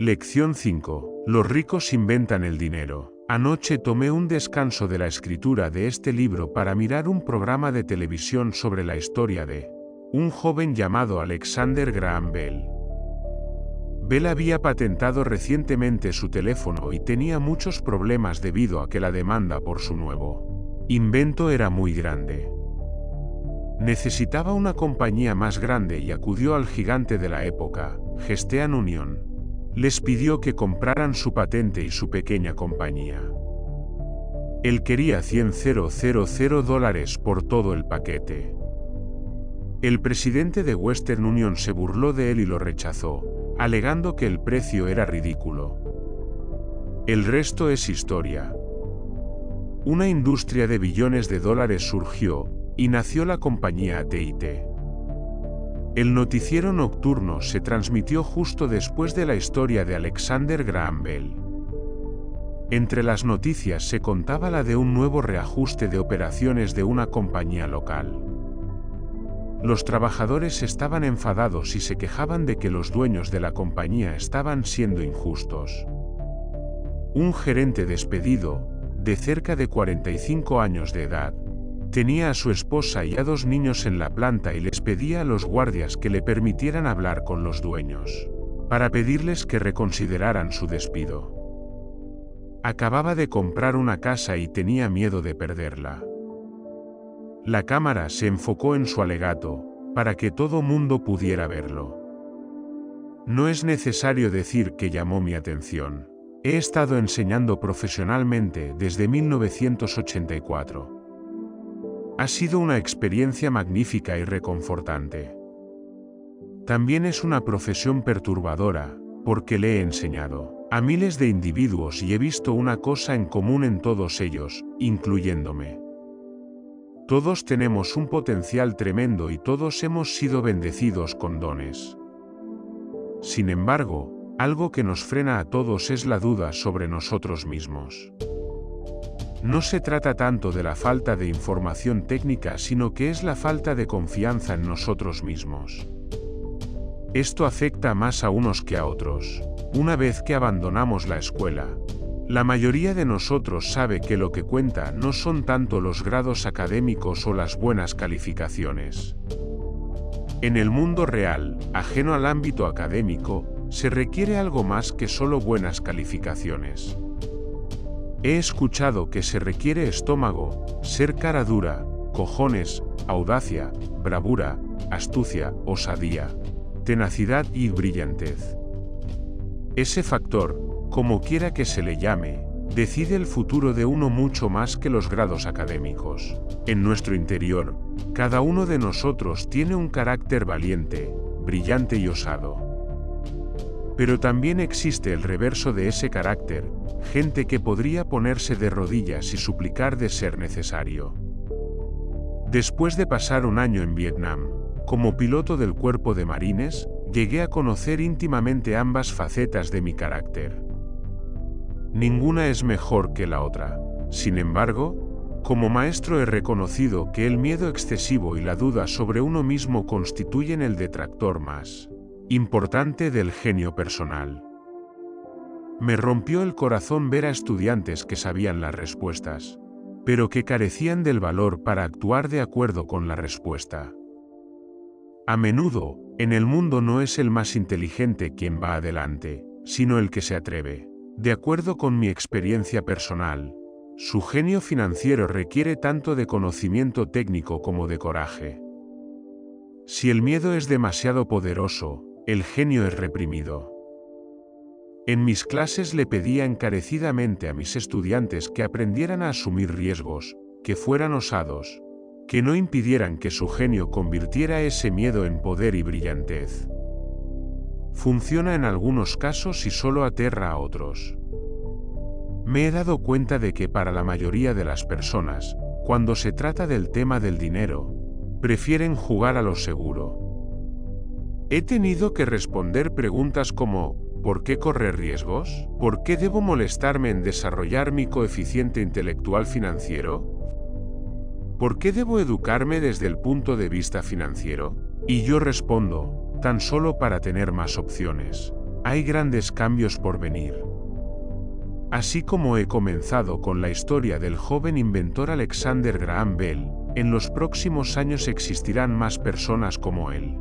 Lección 5. Los ricos inventan el dinero. Anoche tomé un descanso de la escritura de este libro para mirar un programa de televisión sobre la historia de un joven llamado Alexander Graham Bell. Bell había patentado recientemente su teléfono y tenía muchos problemas debido a que la demanda por su nuevo invento era muy grande. Necesitaba una compañía más grande y acudió al gigante de la época, Western Union. Les pidió que compraran su patente y su pequeña compañía. Él quería $100,000 por todo el paquete. El presidente de Western Union se burló de él y lo rechazó, alegando que el precio era ridículo. El resto es historia. Una industria de billones de dólares surgió, y nació la compañía AT&T. El noticiero nocturno se transmitió justo después de la historia de Alexander Graham Bell. Entre las noticias se contaba la de un nuevo reajuste de operaciones de una compañía local. Los trabajadores estaban enfadados y se quejaban de que los dueños de la compañía estaban siendo injustos. Un gerente despedido, de cerca de 45 años de edad, tenía a su esposa y a 2 niños en la planta y les pedía a los guardias que le permitieran hablar con los dueños, para pedirles que reconsideraran su despido. Acababa de comprar una casa y tenía miedo de perderla. La cámara se enfocó en su alegato, para que todo mundo pudiera verlo. No es necesario decir que llamó mi atención. He estado enseñando profesionalmente desde 1984. Ha sido una experiencia magnífica y reconfortante. También es una profesión perturbadora, porque le he enseñado a miles de individuos y he visto una cosa en común en todos ellos, incluyéndome. Todos tenemos un potencial tremendo y todos hemos sido bendecidos con dones. Sin embargo, algo que nos frena a todos es la duda sobre nosotros mismos. No se trata tanto de la falta de información técnica, sino que es la falta de confianza en nosotros mismos. Esto afecta más a unos que a otros. Una vez que abandonamos la escuela, la mayoría de nosotros sabe que lo que cuenta no son tanto los grados académicos o las buenas calificaciones. En el mundo real, ajeno al ámbito académico, se requiere algo más que solo buenas calificaciones. He escuchado que se requiere estómago, ser cara dura, cojones, audacia, bravura, astucia, osadía, tenacidad y brillantez. Ese factor, como quiera que se le llame, decide el futuro de uno mucho más que los grados académicos. En nuestro interior, cada uno de nosotros tiene un carácter valiente, brillante y osado. Pero también existe el reverso de ese carácter, gente que podría ponerse de rodillas y suplicar de ser necesario. Después de pasar un año en Vietnam, como piloto del cuerpo de marines, llegué a conocer íntimamente ambas facetas de mi carácter. Ninguna es mejor que la otra. Sin embargo, como maestro he reconocido que el miedo excesivo y la duda sobre uno mismo constituyen el detractor más importante del genio personal. Me rompió el corazón ver a estudiantes que sabían las respuestas, pero que carecían del valor para actuar de acuerdo con la respuesta. A menudo, en el mundo no es el más inteligente quien va adelante, sino el que se atreve. De acuerdo con mi experiencia personal, su genio financiero requiere tanto de conocimiento técnico como de coraje. Si el miedo es demasiado poderoso, el genio es reprimido. En mis clases le pedía encarecidamente a mis estudiantes que aprendieran a asumir riesgos, que fueran osados, que no impidieran que su genio convirtiera ese miedo en poder y brillantez. Funciona en algunos casos y solo aterra a otros. Me he dado cuenta de que para la mayoría de las personas, cuando se trata del tema del dinero, prefieren jugar a lo seguro. He tenido que responder preguntas como: ¿por qué correr riesgos? ¿Por qué debo molestarme en desarrollar mi coeficiente intelectual financiero? ¿Por qué debo educarme desde el punto de vista financiero? Y yo respondo: tan solo para tener más opciones. Hay grandes cambios por venir. Así como he comenzado con la historia del joven inventor Alexander Graham Bell, en los próximos años existirán más personas como él.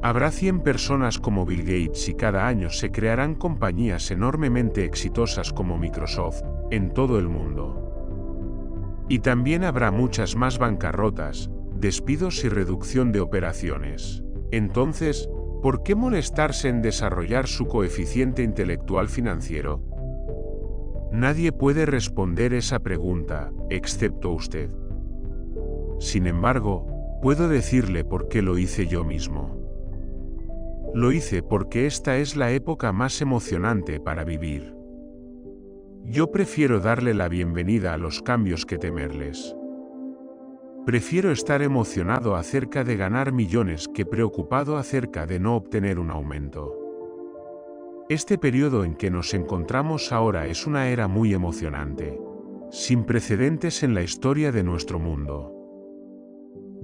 Habrá 100 personas como Bill Gates y cada año se crearán compañías enormemente exitosas como Microsoft, en todo el mundo. Y también habrá muchas más bancarrotas, despidos y reducción de operaciones. Entonces, ¿por qué molestarse en desarrollar su coeficiente intelectual financiero? Nadie puede responder esa pregunta, excepto usted. Sin embargo, puedo decirle por qué lo hice yo mismo. Lo hice porque esta es la época más emocionante para vivir. Yo prefiero darle la bienvenida a los cambios que temerles. Prefiero estar emocionado acerca de ganar millones que preocupado acerca de no obtener un aumento. Este periodo en que nos encontramos ahora es una era muy emocionante, sin precedentes en la historia de nuestro mundo.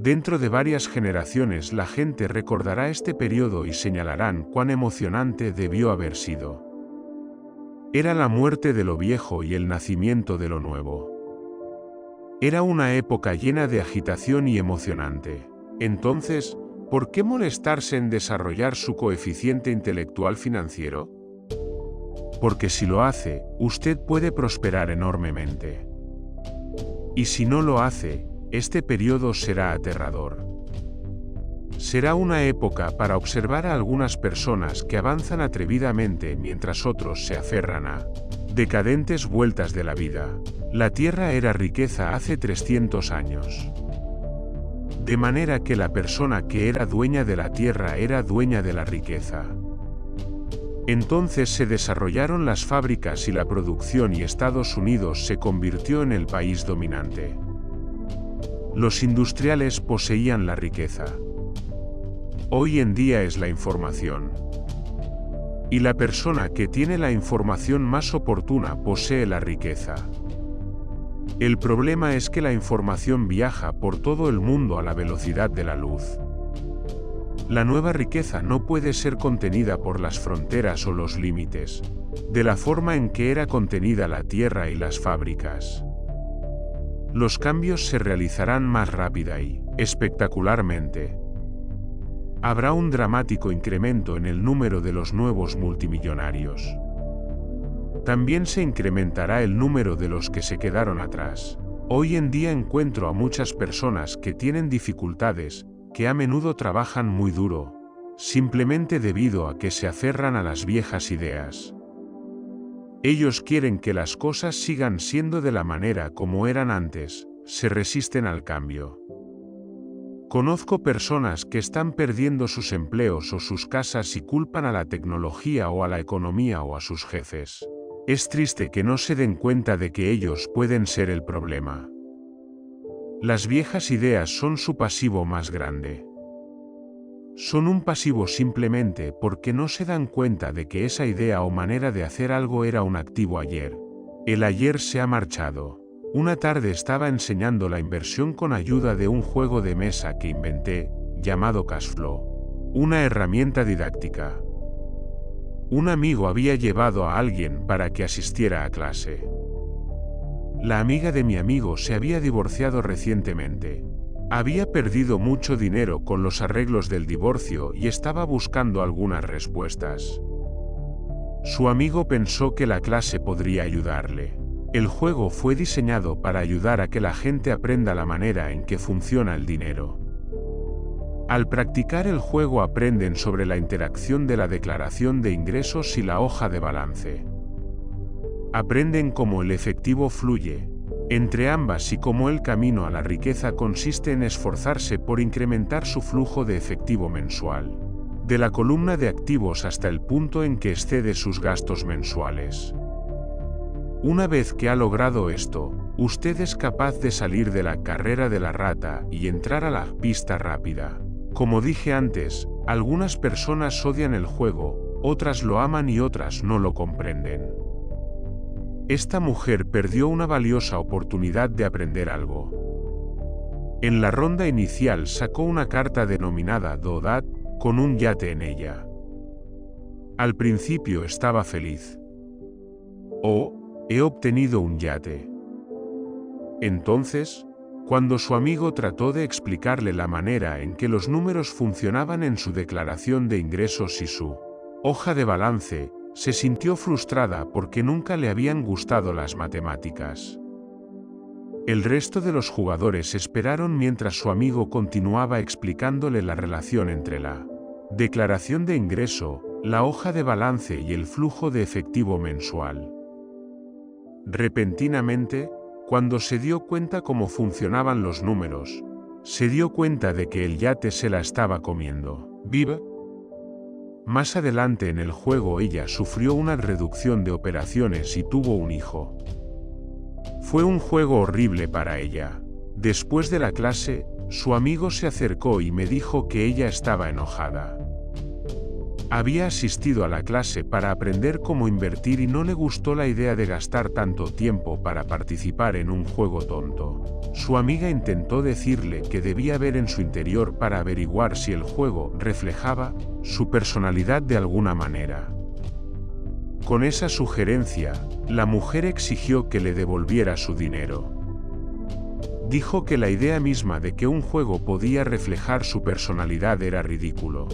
Dentro de varias generaciones la gente recordará este periodo y señalarán cuán emocionante debió haber sido. Era la muerte de lo viejo y el nacimiento de lo nuevo. Era una época llena de agitación y emocionante. Entonces, ¿por qué molestarse en desarrollar su coeficiente intelectual financiero? Porque si lo hace, usted puede prosperar enormemente. Y si no lo hace, este periodo será aterrador. Será una época para observar a algunas personas que avanzan atrevidamente mientras otros se aferran a decadentes vueltas de la vida. La tierra era riqueza hace 300 años. De manera que la persona que era dueña de la tierra era dueña de la riqueza. Entonces se desarrollaron las fábricas y la producción y Estados Unidos se convirtió en el país dominante. Los industriales poseían la riqueza. Hoy en día es la información. Y la persona que tiene la información más oportuna posee la riqueza. El problema es que la información viaja por todo el mundo a la velocidad de la luz. La nueva riqueza no puede ser contenida por las fronteras o los límites, de la forma en que era contenida la tierra y las fábricas. Los cambios se realizarán más rápida y, espectacularmente. Habrá un dramático incremento en el número de los nuevos multimillonarios. También se incrementará el número de los que se quedaron atrás. Hoy en día encuentro a muchas personas que tienen dificultades, que a menudo trabajan muy duro, simplemente debido a que se aferran a las viejas ideas. Ellos quieren que las cosas sigan siendo de la manera como eran antes, se resisten al cambio. Conozco personas que están perdiendo sus empleos o sus casas y culpan a la tecnología o a la economía o a sus jefes. Es triste que no se den cuenta de que ellos pueden ser el problema. Las viejas ideas son su pasivo más grande. Son un pasivo simplemente porque no se dan cuenta de que esa idea o manera de hacer algo era un activo ayer. El ayer se ha marchado. Una tarde estaba enseñando la inversión con ayuda de un juego de mesa que inventé, llamado Cashflow, una herramienta didáctica. Un amigo había llevado a alguien para que asistiera a clase. La amiga de mi amigo se había divorciado recientemente. Había perdido mucho dinero con los arreglos del divorcio y estaba buscando algunas respuestas. Su amigo pensó que la clase podría ayudarle. El juego fue diseñado para ayudar a que la gente aprenda la manera en que funciona el dinero. Al practicar el juego aprenden sobre la interacción de la declaración de ingresos y la hoja de balance. Aprenden cómo el efectivo fluye entre ambas y cómo el camino a la riqueza consiste en esforzarse por incrementar su flujo de efectivo mensual, de la columna de activos hasta el punto en que excede sus gastos mensuales. Una vez que ha logrado esto, usted es capaz de salir de la carrera de la rata y entrar a la pista rápida. Como dije antes, algunas personas odian el juego, otras lo aman y otras no lo comprenden. Esta mujer perdió una valiosa oportunidad de aprender algo. En la ronda inicial sacó una carta denominada Doodat, con un yate en ella. Al principio estaba feliz. Oh, he obtenido un yate. Entonces, cuando su amigo trató de explicarle la manera en que los números funcionaban en su declaración de ingresos y su hoja de balance, se sintió frustrada porque nunca le habían gustado las matemáticas. El resto de los jugadores esperaron mientras su amigo continuaba explicándole la relación entre la declaración de ingreso, la hoja de balance y el flujo de efectivo mensual. Repentinamente, cuando se dio cuenta cómo funcionaban los números, se dio cuenta de que el yate se la estaba comiendo viva. Más adelante en el juego ella sufrió una reducción de operaciones y tuvo un hijo. Fue un juego horrible para ella. Después de la clase, su amigo se acercó y me dijo que ella estaba enojada. Había asistido a la clase para aprender cómo invertir y no le gustó la idea de gastar tanto tiempo para participar en un juego tonto. Su amiga intentó decirle que debía ver en su interior para averiguar si el juego reflejaba su personalidad de alguna manera. Con esa sugerencia, la mujer exigió que le devolviera su dinero. Dijo que la idea misma de que un juego podía reflejar su personalidad era ridículo.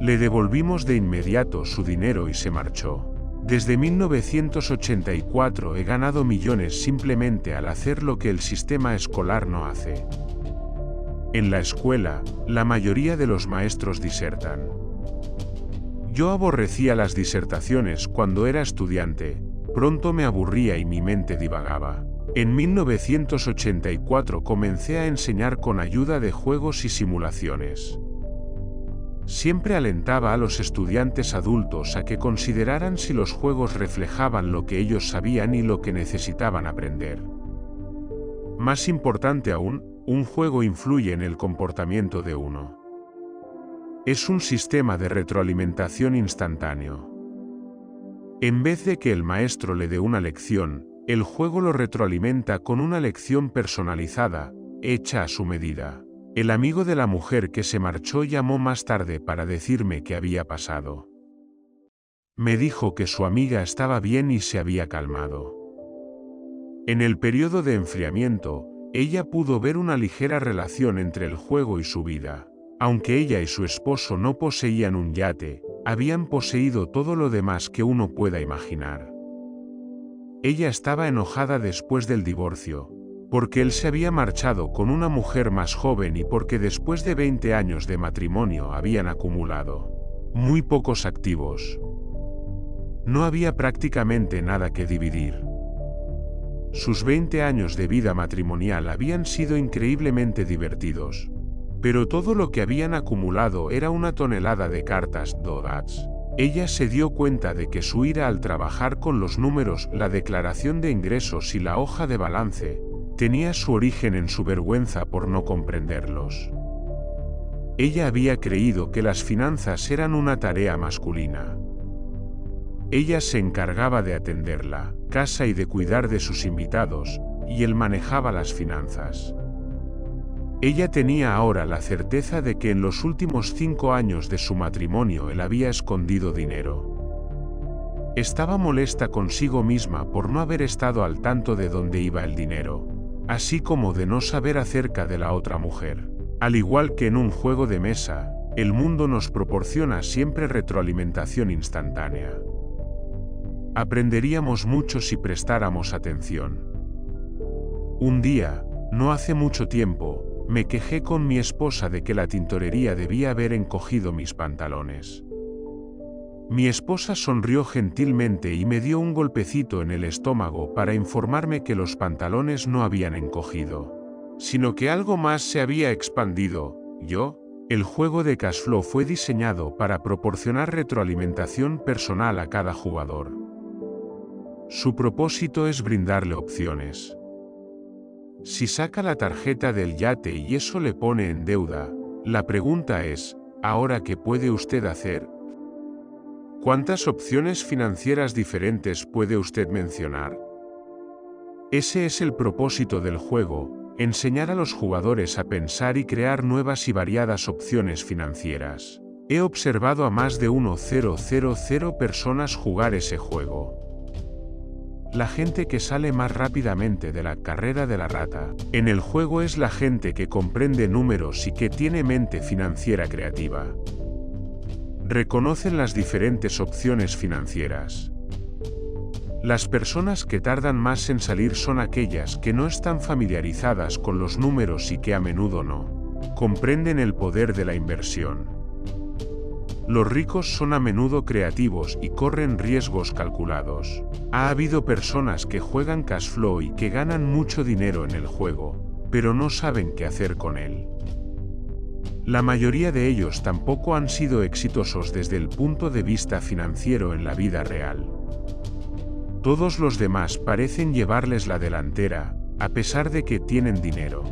Le devolvimos de inmediato su dinero y se marchó. Desde 1984 he ganado millones simplemente al hacer lo que el sistema escolar no hace. En la escuela, la mayoría de los maestros disertan. Yo aborrecía las disertaciones cuando era estudiante, pronto me aburría y mi mente divagaba. En 1984 comencé a enseñar con ayuda de juegos y simulaciones. Siempre alentaba a los estudiantes adultos a que consideraran si los juegos reflejaban lo que ellos sabían y lo que necesitaban aprender. Más importante aún, un juego influye en el comportamiento de uno. Es un sistema de retroalimentación instantáneo. En vez de que el maestro le dé una lección, el juego lo retroalimenta con una lección personalizada, hecha a su medida. El amigo de la mujer que se marchó llamó más tarde para decirme qué había pasado. Me dijo que su amiga estaba bien y se había calmado. En el periodo de enfriamiento, ella pudo ver una ligera relación entre el juego y su vida. Aunque ella y su esposo no poseían un yate, habían poseído todo lo demás que uno pueda imaginar. Ella estaba enojada después del divorcio, porque él se había marchado con una mujer más joven y porque después de 20 años de matrimonio habían acumulado muy pocos activos. No había prácticamente nada que dividir. Sus 20 años de vida matrimonial habían sido increíblemente divertidos, pero todo lo que habían acumulado era una tonelada de cartas doodats. Ella se dio cuenta de que su ira al trabajar con los números, la declaración de ingresos y la hoja de balance, tenía su origen en su vergüenza por no comprenderlos. Ella había creído que las finanzas eran una tarea masculina. Ella se encargaba de atender la casa y de cuidar de sus invitados, y él manejaba las finanzas. Ella tenía ahora la certeza de que en los últimos 5 años de su matrimonio él había escondido dinero. Estaba molesta consigo misma por no haber estado al tanto de dónde iba el dinero, así como de no saber acerca de la otra mujer. Al igual que en un juego de mesa, el mundo nos proporciona siempre retroalimentación instantánea. Aprenderíamos mucho si prestáramos atención. Un día, no hace mucho tiempo, me quejé con mi esposa de que la tintorería debía haber encogido mis pantalones. Mi esposa sonrió gentilmente y me dio un golpecito en el estómago para informarme que los pantalones no habían encogido, sino que algo más se había expandido. El juego de Cashflow fue diseñado para proporcionar retroalimentación personal a cada jugador. Su propósito es brindarle opciones. Si saca la tarjeta del yate y eso le pone en deuda, la pregunta es, ¿ahora qué puede usted hacer? ¿Cuántas opciones financieras diferentes puede usted mencionar? Ese es el propósito del juego, enseñar a los jugadores a pensar y crear nuevas y variadas opciones financieras. He observado a más de 1,000 personas jugar ese juego. La gente que sale más rápidamente de la carrera de la rata en el juego es la gente que comprende números y que tiene mente financiera creativa. Reconocen las diferentes opciones financieras. Las personas que tardan más en salir son aquellas que no están familiarizadas con los números y que a menudo no comprenden el poder de la inversión. Los ricos son a menudo creativos y corren riesgos calculados. Ha habido personas que juegan cash flow y que ganan mucho dinero en el juego, pero no saben qué hacer con él. La mayoría de ellos tampoco han sido exitosos desde el punto de vista financiero en la vida real. Todos los demás parecen llevarles la delantera, a pesar de que tienen dinero.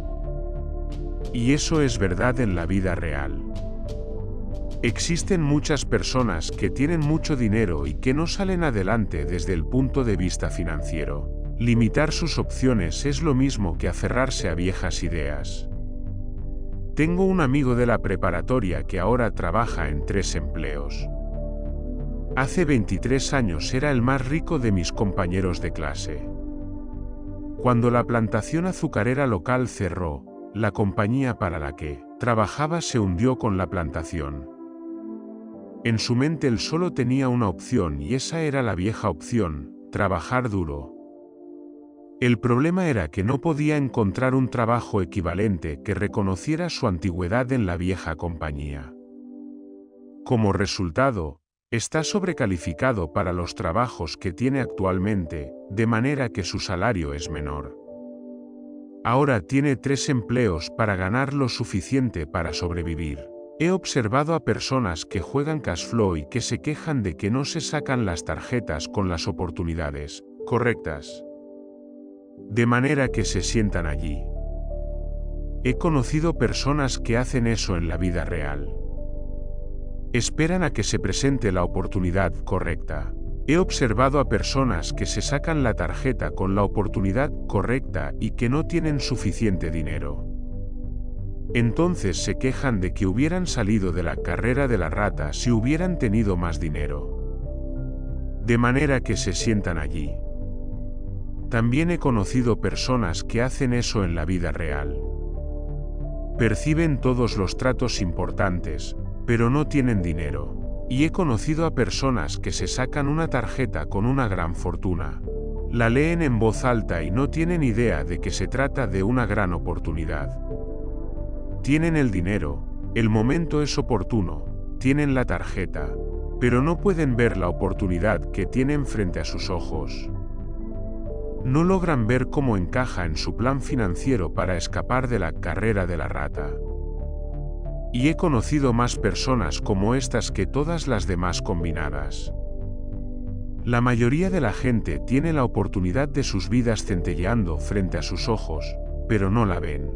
Y eso es verdad en la vida real. Existen muchas personas que tienen mucho dinero y que no salen adelante desde el punto de vista financiero. Limitar sus opciones es lo mismo que aferrarse a viejas ideas. Tengo un amigo de la preparatoria que ahora trabaja en 3 empleos. Hace 23 años era el más rico de mis compañeros de clase. Cuando la plantación azucarera local cerró, la compañía para la que trabajaba se hundió con la plantación. En su mente él solo tenía una opción y esa era la vieja opción, trabajar duro. El problema era que no podía encontrar un trabajo equivalente que reconociera su antigüedad en la vieja compañía. Como resultado, está sobrecalificado para los trabajos que tiene actualmente, de manera que su salario es menor. Ahora tiene 3 empleos para ganar lo suficiente para sobrevivir. He observado a personas que juegan cash flow y que se quejan de que no se sacan las tarjetas con las oportunidades correctas. De manera que se sientan allí. He conocido personas que hacen eso en la vida real. Esperan a que se presente la oportunidad correcta. He observado a personas que se sacan la tarjeta con la oportunidad correcta y que no tienen suficiente dinero. Entonces se quejan de que hubieran salido de la carrera de la rata si hubieran tenido más dinero. De manera que se sientan allí. También he conocido personas que hacen eso en la vida real. Perciben todos los tratos importantes, pero no tienen dinero. Y he conocido a personas que se sacan una tarjeta con una gran fortuna. La leen en voz alta y no tienen idea de que se trata de una gran oportunidad. Tienen el dinero, el momento es oportuno, tienen la tarjeta, pero no pueden ver la oportunidad que tienen frente a sus ojos. No logran ver cómo encaja en su plan financiero para escapar de la carrera de la rata. Y he conocido más personas como estas que todas las demás combinadas. La mayoría de la gente tiene la oportunidad de sus vidas centelleando frente a sus ojos, pero no la ven.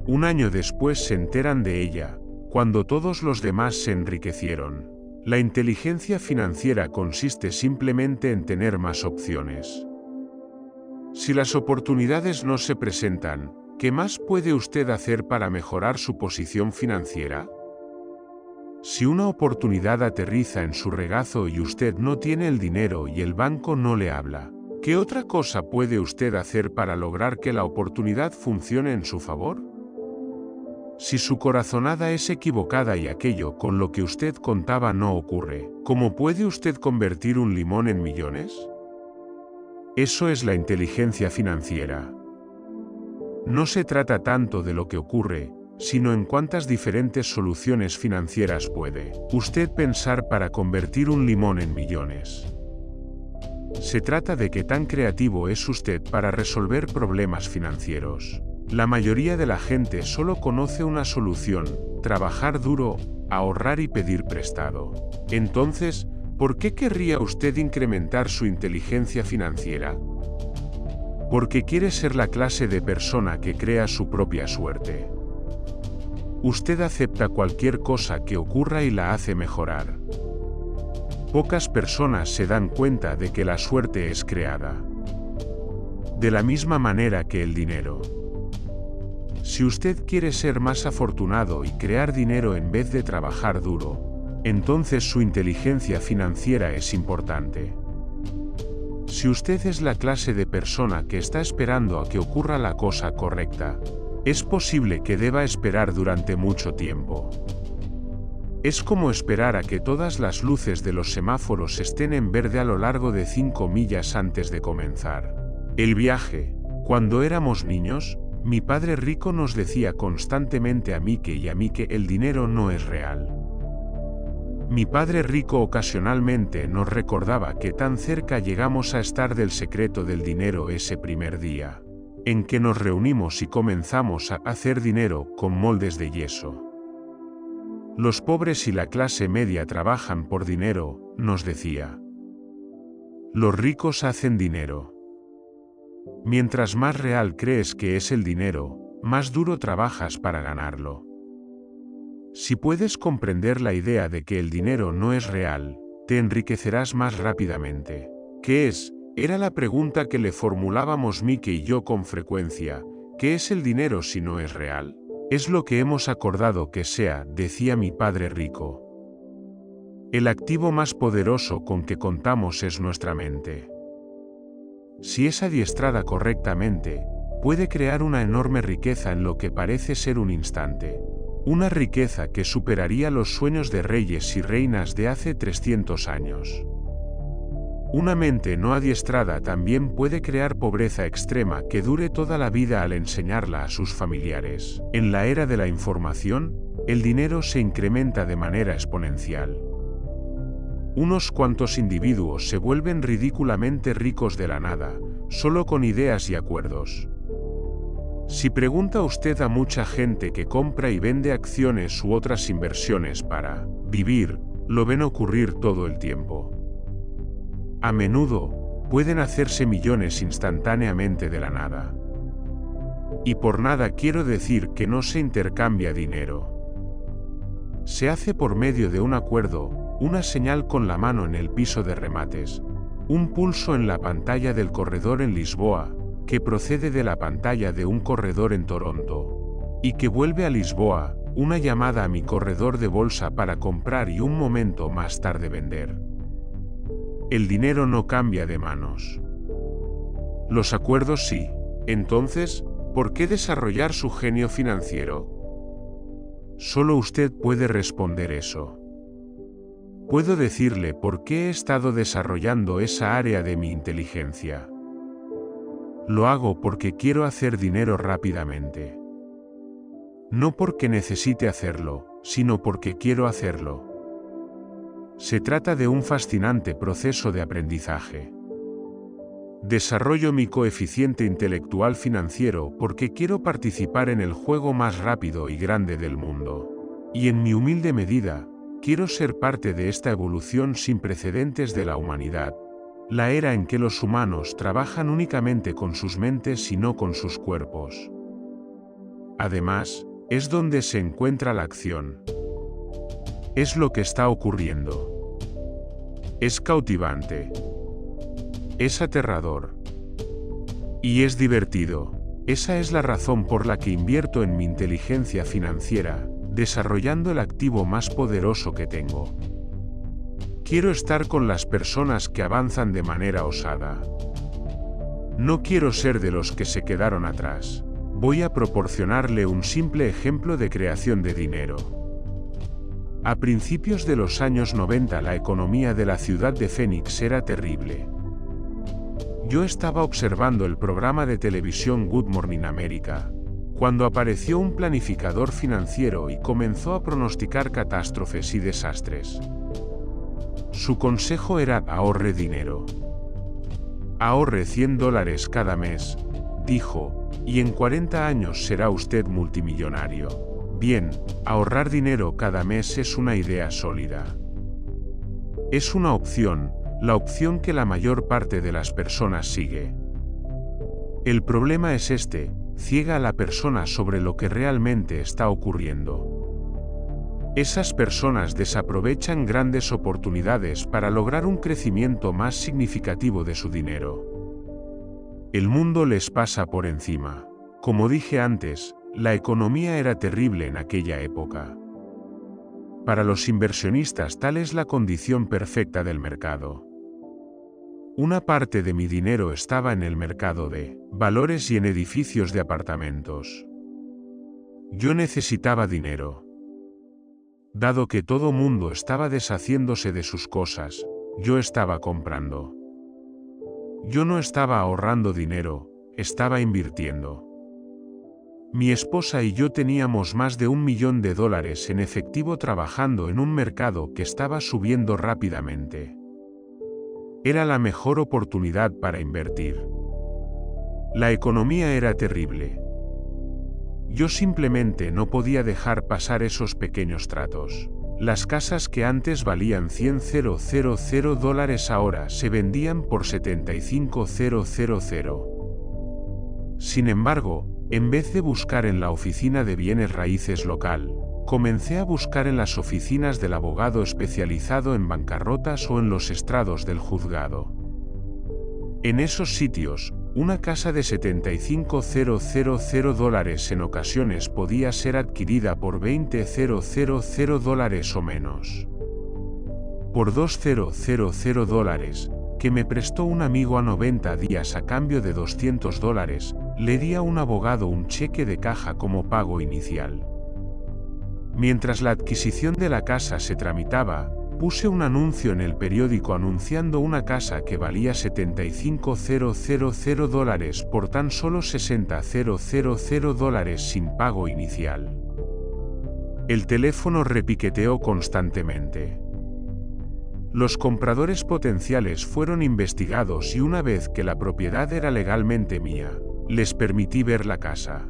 Un año después se enteran de ella, cuando todos los demás se enriquecieron. La inteligencia financiera consiste simplemente en tener más opciones. Si las oportunidades no se presentan, ¿qué más puede usted hacer para mejorar su posición financiera? Si una oportunidad aterriza en su regazo y usted no tiene el dinero y el banco no le habla, ¿qué otra cosa puede usted hacer para lograr que la oportunidad funcione en su favor? Si su corazonada es equivocada y aquello con lo que usted contaba no ocurre, ¿cómo puede usted convertir un limón en millones? Eso es la inteligencia financiera. No se trata tanto de lo que ocurre, sino en cuántas diferentes soluciones financieras puede usted pensar para convertir un limón en millones. Se trata de qué tan creativo es usted para resolver problemas financieros. La mayoría de la gente solo conoce una solución: trabajar duro, ahorrar y pedir prestado. Entonces, ¿por qué querría usted incrementar su inteligencia financiera? Porque quiere ser la clase de persona que crea su propia suerte. Usted acepta cualquier cosa que ocurra y la hace mejorar. Pocas personas se dan cuenta de que la suerte es creada. De la misma manera que el dinero. Si usted quiere ser más afortunado y crear dinero en vez de trabajar duro, entonces su inteligencia financiera es importante. Si usted es la clase de persona que está esperando a que ocurra la cosa correcta, es posible que deba esperar durante mucho tiempo. Es como esperar a que todas las luces de los semáforos estén en verde a lo largo de 5 millas antes de comenzar el viaje. Cuando éramos niños, mi padre rico nos decía constantemente a Mike y a mí que el dinero no es real. Mi padre rico ocasionalmente nos recordaba que tan cerca llegamos a estar del secreto del dinero ese primer día, en que nos reunimos y comenzamos a hacer dinero con moldes de yeso. Los pobres y la clase media trabajan por dinero, nos decía. Los ricos hacen dinero. Mientras más real crees que es el dinero, más duro trabajas para ganarlo. Si puedes comprender la idea de que el dinero no es real, te enriquecerás más rápidamente. ¿Qué es? Era la pregunta que le formulábamos Mike y yo con frecuencia. ¿Qué es el dinero si no es real? Es lo que hemos acordado que sea, decía mi padre rico. El activo más poderoso con que contamos es nuestra mente. Si es adiestrada correctamente, puede crear una enorme riqueza en lo que parece ser un instante. Una riqueza que superaría los sueños de reyes y reinas de hace 300 años. Una mente no adiestrada también puede crear pobreza extrema que dure toda la vida al enseñarla a sus familiares. En la era de la información, el dinero se incrementa de manera exponencial. Unos cuantos individuos se vuelven ridículamente ricos de la nada, solo con ideas y acuerdos. Si pregunta usted a mucha gente que compra y vende acciones u otras inversiones para vivir, lo ven ocurrir todo el tiempo. A menudo, pueden hacerse millones instantáneamente de la nada. Y por nada quiero decir que no se intercambia dinero. Se hace por medio de un acuerdo, una señal con la mano en el piso de remates, un pulso en la pantalla del corredor en Lisboa, que procede de la pantalla de un corredor en Toronto, y que vuelve a Lisboa, una llamada a mi corredor de bolsa para comprar y un momento más tarde vender. El dinero no cambia de manos. Los acuerdos sí. Entonces, ¿por qué desarrollar su genio financiero? Solo usted puede responder eso. Puedo decirle por qué he estado desarrollando esa área de mi inteligencia. Lo hago porque quiero hacer dinero rápidamente. No porque necesite hacerlo, sino porque quiero hacerlo. Se trata de un fascinante proceso de aprendizaje. Desarrollo mi coeficiente intelectual financiero porque quiero participar en el juego más rápido y grande del mundo. Y en mi humilde medida, quiero ser parte de esta evolución sin precedentes de la humanidad. La era en que los humanos trabajan únicamente con sus mentes y no con sus cuerpos. Además, es donde se encuentra la acción. Es lo que está ocurriendo. Es cautivante. Es aterrador. Y es divertido. Esa es la razón por la que invierto en mi inteligencia financiera, desarrollando el activo más poderoso que tengo. Quiero estar con las personas que avanzan de manera osada. No quiero ser de los que se quedaron atrás. Voy a proporcionarle un simple ejemplo de creación de dinero. A principios de los años 90 la economía de la ciudad de Phoenix era terrible. Yo estaba observando el programa de televisión Good Morning America, cuando apareció un planificador financiero y comenzó a pronosticar catástrofes y desastres. Su consejo era: ahorre dinero. Ahorre $100 cada mes, dijo, y en 40 años será usted multimillonario. Bien, ahorrar dinero cada mes es una idea sólida. Es una opción, la opción que la mayor parte de las personas sigue. El problema es este: ciega a la persona sobre lo que realmente está ocurriendo. Esas personas desaprovechan grandes oportunidades para lograr un crecimiento más significativo de su dinero. El mundo les pasa por encima. Como dije antes, La economía era terrible en aquella época. Para los inversionistas tal es la condición perfecta del mercado. Una parte de mi dinero estaba en el mercado de valores y en edificios de apartamentos. Yo necesitaba dinero. Dado que todo mundo estaba deshaciéndose de sus cosas, yo estaba comprando. Yo no estaba ahorrando dinero, estaba invirtiendo. Mi esposa y yo teníamos más de $1 millón en efectivo trabajando en un mercado que estaba subiendo rápidamente. Era la mejor oportunidad para invertir. La economía era terrible. Yo simplemente no podía dejar pasar esos pequeños tratos. Las casas que antes valían $100,000 ahora se vendían por $75,000. Sin embargo, en vez de buscar en la oficina de bienes raíces local, comencé a buscar en las oficinas del abogado especializado en bancarrotas o en los estrados del juzgado. En esos sitios, una casa de $75,000 en ocasiones podía ser adquirida por $20,000 o menos. Por $2,000 que me prestó un amigo a 90 días a cambio de $200, le di a un abogado un cheque de caja como pago inicial. Mientras la adquisición de la casa se tramitaba, puse un anuncio en el periódico anunciando una casa que valía $75,000 por tan solo $60,000 sin pago inicial. El teléfono repiqueteó constantemente. Los compradores potenciales fueron investigados y una vez que la propiedad era legalmente mía, les permití ver la casa.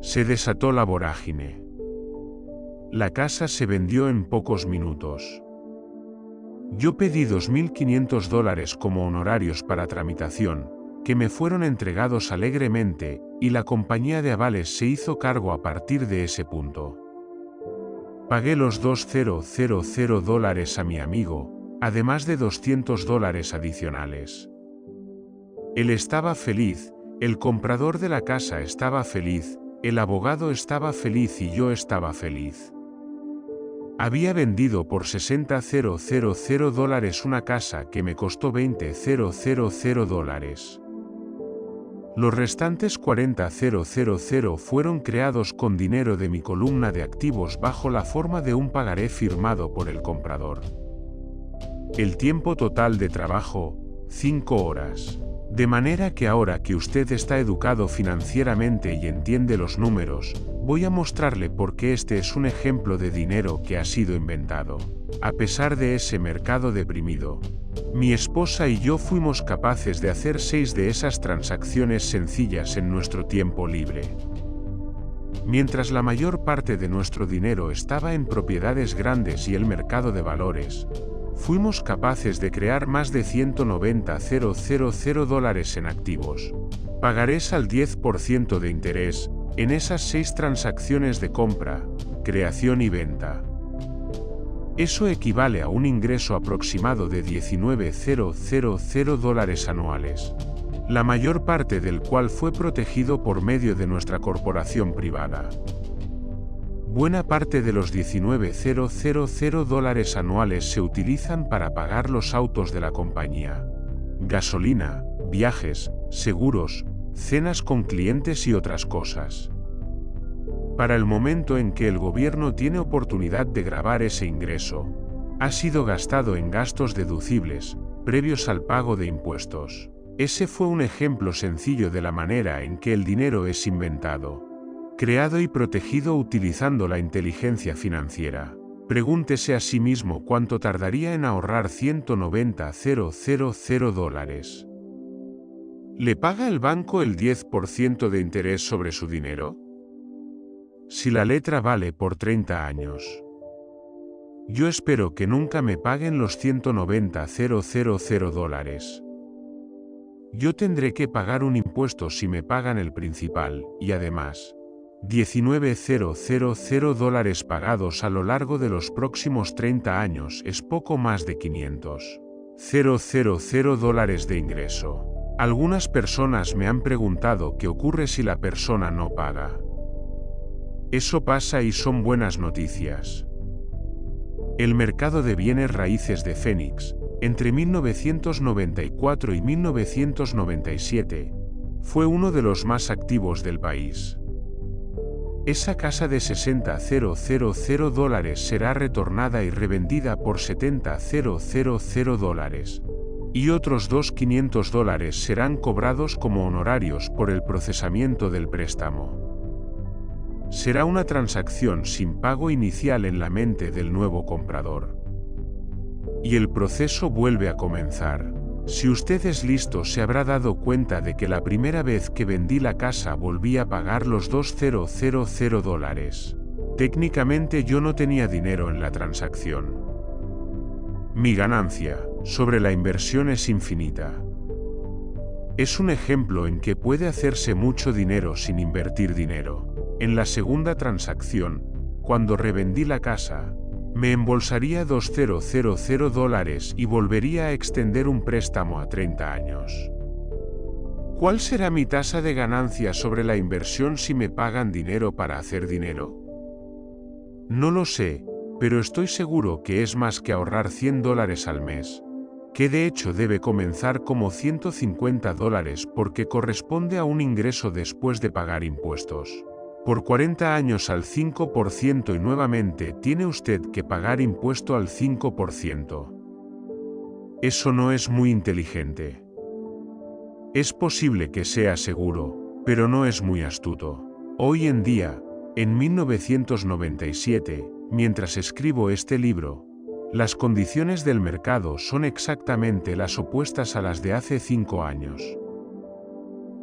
Se desató la vorágine. La casa se vendió en pocos minutos. Yo pedí $2,500 como honorarios para tramitación, que me fueron entregados alegremente, y la compañía de avales se hizo cargo a partir de ese punto. Pagué los $2,000 a mi amigo, además de $200 adicionales. Él estaba feliz, el comprador de la casa estaba feliz, el abogado estaba feliz y yo estaba feliz. Había vendido por $60,000 una casa que me costó $20,000. Los restantes $40,000 fueron creados con dinero de mi columna de activos bajo la forma de un pagaré firmado por el comprador. El tiempo total de trabajo, 5 horas. De manera que ahora que usted está educado financieramente y entiende los números, voy a mostrarle por qué este es un ejemplo de dinero que ha sido inventado. A pesar de ese mercado deprimido, mi esposa y yo fuimos capaces de hacer 6 de esas transacciones sencillas en nuestro tiempo libre. Mientras la mayor parte de nuestro dinero estaba en propiedades grandes y el mercado de valores, fuimos capaces de crear más de $190,000 en activos. Pagarés al 10% de interés en esas 6 transacciones de compra, creación y venta. Eso equivale a un ingreso aproximado de $19,000 anuales, la mayor parte del cual fue protegido por medio de nuestra corporación privada. Buena parte de los $19,000 anuales se utilizan para pagar los autos de la compañía, gasolina, viajes, seguros, cenas con clientes y otras cosas. Para el momento en que el gobierno tiene oportunidad de gravar ese ingreso, ha sido gastado en gastos deducibles, previos al pago de impuestos. Ese fue un ejemplo sencillo de la manera en que el dinero es inventado, creado y protegido utilizando la inteligencia financiera. Pregúntese a sí mismo cuánto tardaría en ahorrar $190,000. ¿Le paga el banco el 10% de interés sobre su dinero? Si la letra vale por 30 años. Yo espero que nunca me paguen los $190,000. Yo tendré que pagar un impuesto si me pagan el principal, y además, $19,000 pagados a lo largo de los próximos 30 años es poco más de $500,000 de ingreso. Algunas personas me han preguntado qué ocurre si la persona no paga. Eso pasa y son buenas noticias. El mercado de bienes raíces de Phoenix, entre 1994 y 1997, fue uno de los más activos del país. Esa casa de $60,000 será retornada y revendida por $70,000, y otros $2,500 serán cobrados como honorarios por el procesamiento del préstamo. Será una transacción sin pago inicial en la mente del nuevo comprador. Y el proceso vuelve a comenzar. Si usted es listo, se habrá dado cuenta de que la primera vez que vendí la casa volví a pagar los $2,000. Técnicamente yo no tenía dinero en la transacción. Mi ganancia sobre la inversión es infinita. Es un ejemplo en que puede hacerse mucho dinero sin invertir dinero. En la segunda transacción, cuando revendí la casa, me embolsaría $2,000 y volvería a extender un préstamo a 30 años. ¿Cuál será mi tasa de ganancia sobre la inversión si me pagan dinero para hacer dinero? No lo sé, pero estoy seguro que es más que ahorrar $100 al mes, que de hecho debe comenzar como $150 porque corresponde a un ingreso después de pagar impuestos. Por 40 años al 5% y nuevamente tiene usted que pagar impuesto al 5%. Eso no es muy inteligente. Es posible que sea seguro, pero no es muy astuto. Hoy en día, en 1997, mientras escribo este libro, las condiciones del mercado son exactamente las opuestas a las de hace 5 años.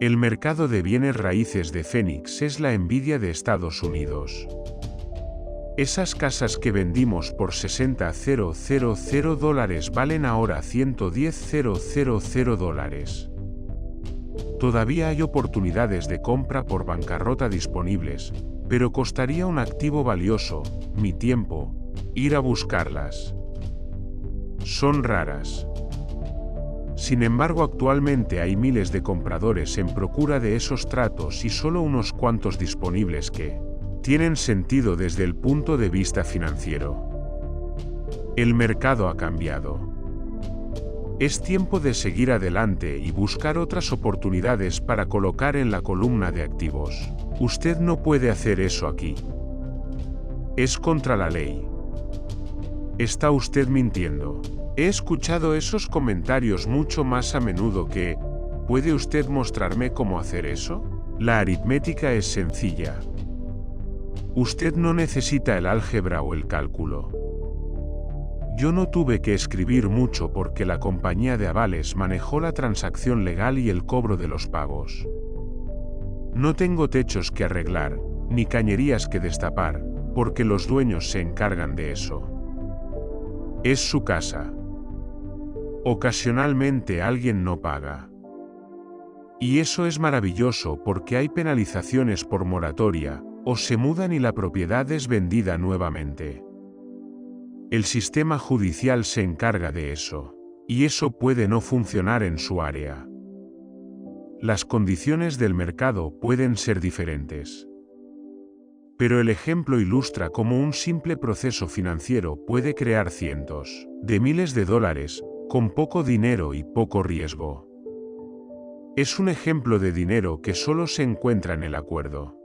El mercado de bienes raíces de Phoenix es la envidia de Estados Unidos. Esas casas que vendimos por $60,000 valen ahora $110,000. Todavía hay oportunidades de compra por bancarrota disponibles, pero costaría un activo valioso, mi tiempo, ir a buscarlas. Son raras. Sin embargo, actualmente hay miles de compradores en procura de esos tratos y solo unos cuantos disponibles que tienen sentido desde el punto de vista financiero. El mercado ha cambiado. Es tiempo de seguir adelante y buscar otras oportunidades para colocar en la columna de activos. Usted no puede hacer eso aquí. Es contra la ley. Está usted mintiendo. He escuchado esos comentarios mucho más a menudo que, ¿puede usted mostrarme cómo hacer eso? La aritmética es sencilla. Usted no necesita el álgebra o el cálculo. Yo no tuve que escribir mucho porque la compañía de avales manejó la transacción legal y el cobro de los pagos. No tengo techos que arreglar, ni cañerías que destapar, porque los dueños se encargan de eso. Es su casa. Ocasionalmente alguien no paga. Y eso es maravilloso porque hay penalizaciones por moratoria, o se mudan y la propiedad es vendida nuevamente. El sistema judicial se encarga de eso, y eso puede no funcionar en su área. Las condiciones del mercado pueden ser diferentes. Pero el ejemplo ilustra cómo un simple proceso financiero puede crear cientos de miles de dólares, con poco dinero y poco riesgo. Es un ejemplo de dinero que solo se encuentra en el acuerdo.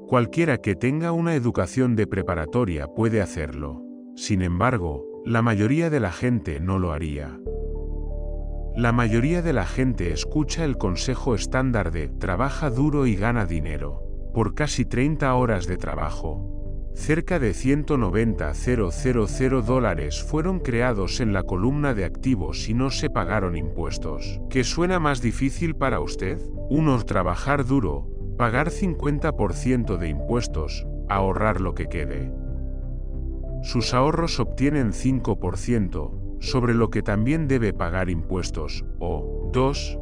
Cualquiera que tenga una educación de preparatoria puede hacerlo. Sin embargo, la mayoría de la gente no lo haría. La mayoría de la gente escucha el consejo estándar de trabaja duro y gana dinero. Por casi 30 horas de trabajo, cerca de $190,000 fueron creados en la columna de activos y no se pagaron impuestos. ¿Qué suena más difícil para usted? 1. Trabajar duro, pagar 50% de impuestos, ahorrar lo que quede. Sus ahorros obtienen 5%, sobre lo que también debe pagar impuestos, o 2.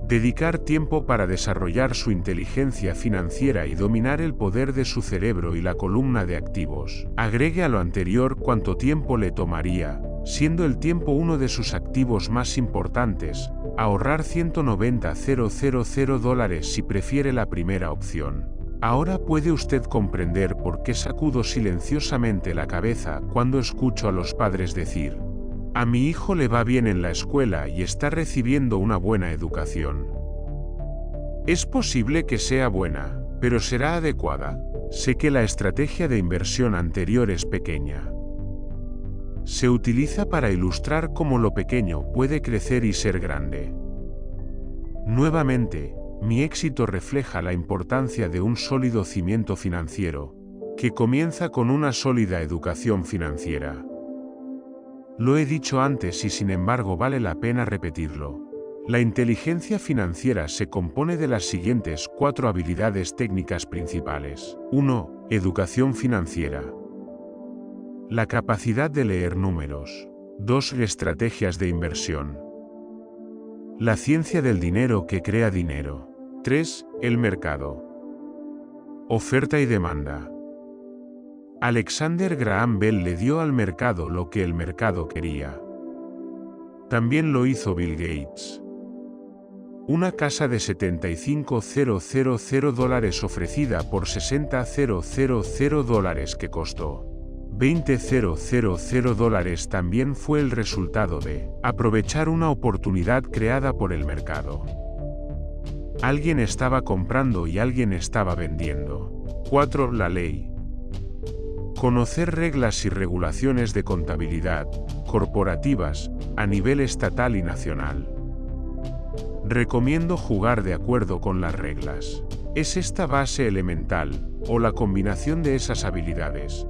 Dedicar tiempo para desarrollar su inteligencia financiera y dominar el poder de su cerebro y la columna de activos. Agregue a lo anterior cuánto tiempo le tomaría, siendo el tiempo uno de sus activos más importantes, ahorrar $190,000 si prefiere la primera opción. Ahora puede usted comprender por qué sacudo silenciosamente la cabeza cuando escucho a los padres decir: a mi hijo le va bien en la escuela y está recibiendo una buena educación. Es posible que sea buena, pero ¿será adecuada? Sé que la estrategia de inversión anterior es pequeña. Se utiliza para ilustrar cómo lo pequeño puede crecer y ser grande. Nuevamente, mi éxito refleja la importancia de un sólido cimiento financiero, que comienza con una sólida educación financiera. Lo he dicho antes y sin embargo vale la pena repetirlo. La inteligencia financiera se compone de las siguientes 4 habilidades técnicas principales. 1. Educación financiera. La capacidad de leer números. 2. Estrategias de inversión. La ciencia del dinero que crea dinero. 3. El mercado. Oferta y demanda. Alexander Graham Bell le dio al mercado lo que el mercado quería. También lo hizo Bill Gates. Una casa de $75,000 ofrecida por $60,000 que costó $20,000 también fue el resultado de aprovechar una oportunidad creada por el mercado. Alguien estaba comprando y alguien estaba vendiendo. 4. La ley. Conocer reglas y regulaciones de contabilidad corporativas a nivel estatal y nacional. Recomiendo jugar de acuerdo con las reglas. Es esta base elemental, o la combinación de esas habilidades,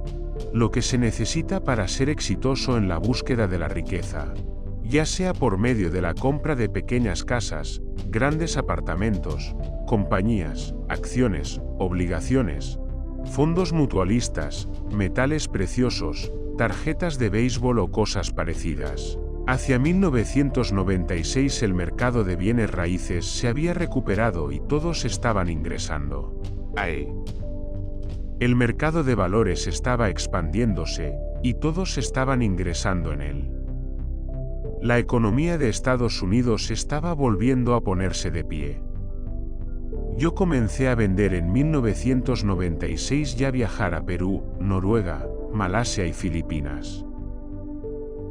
lo que se necesita para ser exitoso en la búsqueda de la riqueza, ya sea por medio de la compra de pequeñas casas, grandes apartamentos, compañías, acciones, obligaciones, fondos mutualistas, metales preciosos, tarjetas de béisbol o cosas parecidas. Hacia 1996 el mercado de bienes raíces se había recuperado y todos estaban ingresando. El mercado de valores estaba expandiéndose, y todos estaban ingresando en él. La economía de Estados Unidos estaba volviendo a ponerse de pie. Yo comencé a vender en 1996 y a viajar a Perú, Noruega, Malasia y Filipinas.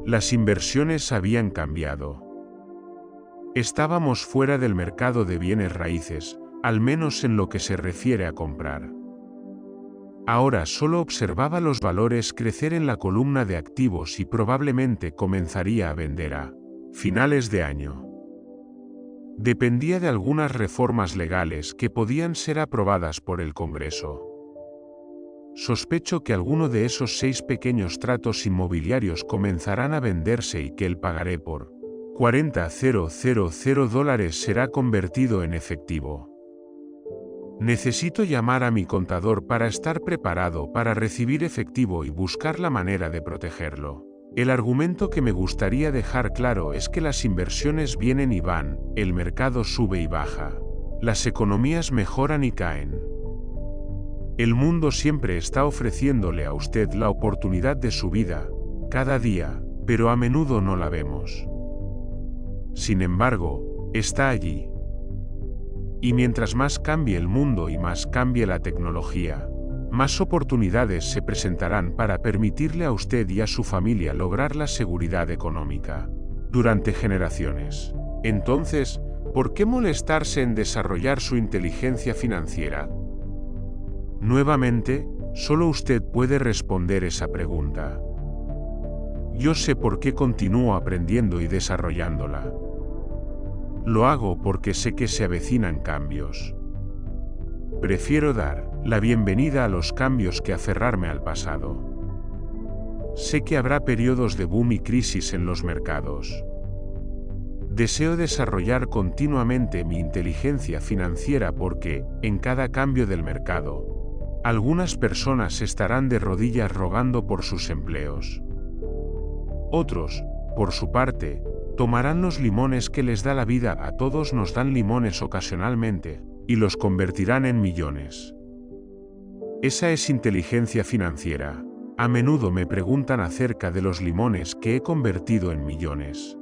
Las inversiones habían cambiado. Estábamos fuera del mercado de bienes raíces, al menos en lo que se refiere a comprar. Ahora solo observaba los valores crecer en la columna de activos y probablemente comenzaría a vender a finales de año. Dependía de algunas reformas legales que podían ser aprobadas por el Congreso. Sospecho que alguno de esos 6 pequeños tratos inmobiliarios comenzarán a venderse y que el pagaré por $40,000 será convertido en efectivo. Necesito llamar a mi contador para estar preparado para recibir efectivo y buscar la manera de protegerlo. El argumento que me gustaría dejar claro es que las inversiones vienen y van, el mercado sube y baja. Las economías mejoran y caen. El mundo siempre está ofreciéndole a usted la oportunidad de su vida, cada día, pero a menudo no la vemos. Sin embargo, está allí. Y mientras más cambie el mundo y más cambie la tecnología, más oportunidades se presentarán para permitirle a usted y a su familia lograr la seguridad económica durante generaciones. Entonces, ¿por qué molestarse en desarrollar su inteligencia financiera? Nuevamente, solo usted puede responder esa pregunta. Yo sé por qué continúo aprendiendo y desarrollándola. Lo hago porque sé que se avecinan cambios. Prefiero dar la bienvenida a los cambios que aferrarme al pasado. Sé que habrá periodos de boom y crisis en los mercados. Deseo desarrollar continuamente mi inteligencia financiera porque, en cada cambio del mercado, algunas personas estarán de rodillas rogando por sus empleos. Otros, por su parte, tomarán los limones que les da la vida. A todos nos dan limones ocasionalmente, y los convertirán en millones. Esa es inteligencia financiera. A menudo me preguntan acerca de los limones que he convertido en millones.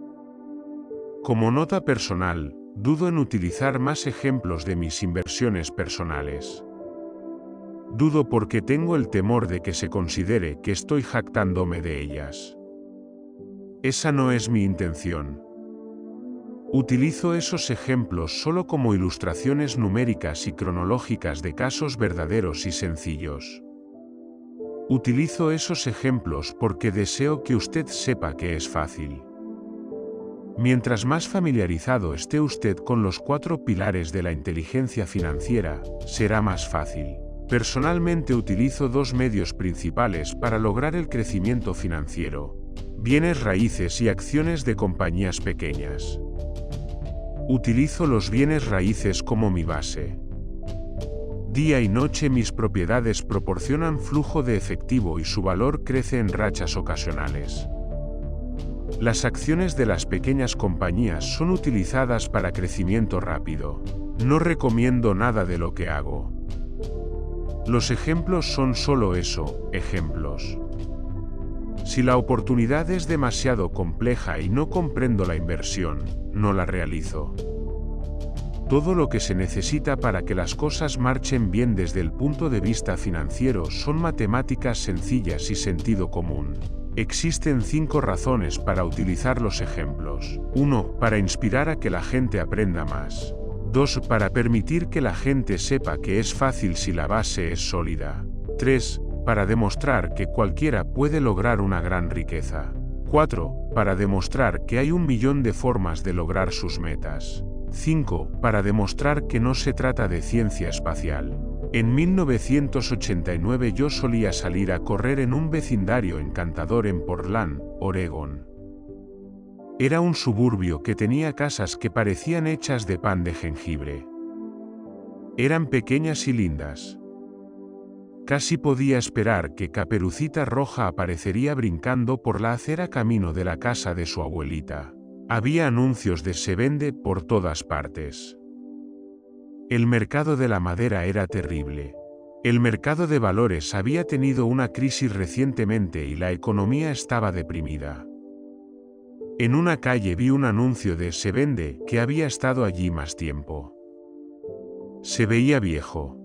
Como nota personal, dudo en utilizar más ejemplos de mis inversiones personales. Dudo porque tengo el temor de que se considere que estoy jactándome de ellas. Esa no es mi intención. Utilizo esos ejemplos solo como ilustraciones numéricas y cronológicas de casos verdaderos y sencillos. Utilizo esos ejemplos porque deseo que usted sepa que es fácil. Mientras más familiarizado esté usted con los 4 pilares de la inteligencia financiera, será más fácil. Personalmente utilizo 2 medios principales para lograr el crecimiento financiero: bienes raíces y acciones de compañías pequeñas. Utilizo los bienes raíces como mi base. Día y noche mis propiedades proporcionan flujo de efectivo y su valor crece en rachas ocasionales. Las acciones de las pequeñas compañías son utilizadas para crecimiento rápido. No recomiendo nada de lo que hago. Los ejemplos son solo eso, ejemplos. Si la oportunidad es demasiado compleja y no comprendo la inversión, no la realizo. Todo lo que se necesita para que las cosas marchen bien desde el punto de vista financiero son matemáticas sencillas y sentido común. Existen 5 razones para utilizar los ejemplos. 1. Para inspirar a que la gente aprenda más. 2. Para permitir que la gente sepa que es fácil si la base es sólida. 3. Para demostrar que cualquiera puede lograr una gran riqueza. 4. Para demostrar que hay 1.000.000 de formas de lograr sus metas. 5. Para demostrar que no se trata de ciencia espacial. En 1989 yo solía salir a correr en un vecindario encantador en Portland, Oregón. Era un suburbio que tenía casas que parecían hechas de pan de jengibre. Eran pequeñas y lindas. Casi podía esperar que Caperucita Roja aparecería brincando por la acera camino de la casa de su abuelita. Había anuncios de "se vende" por todas partes. El mercado de la madera era terrible. El mercado de valores había tenido una crisis recientemente y la economía estaba deprimida. En una calle vi un anuncio de "se vende" que había estado allí más tiempo. Se veía viejo.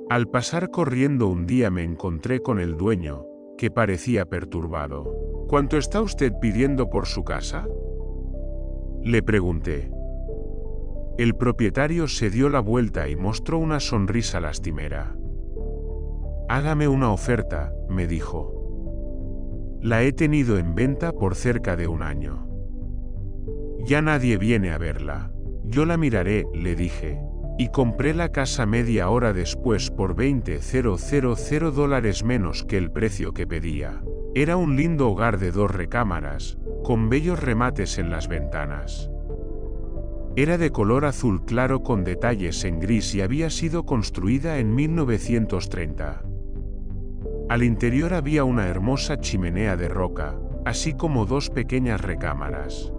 Al pasar corriendo un día me encontré con el dueño, que parecía perturbado. ¿Cuánto está usted pidiendo por su casa?, le pregunté. El propietario se dio la vuelta y mostró una sonrisa lastimera. Hágame una oferta, me dijo. La he tenido en venta por cerca de 1 año. Ya nadie viene a verla. Yo la miraré, le dije, y compré la casa media hora después por $20,000 menos que el precio que pedía. Era un lindo hogar de 2 recámaras, con bellos remates en las ventanas. Era de color azul claro con detalles en gris y había sido construida en 1930. Al interior había una hermosa chimenea de roca, así como 2 pequeñas recámaras.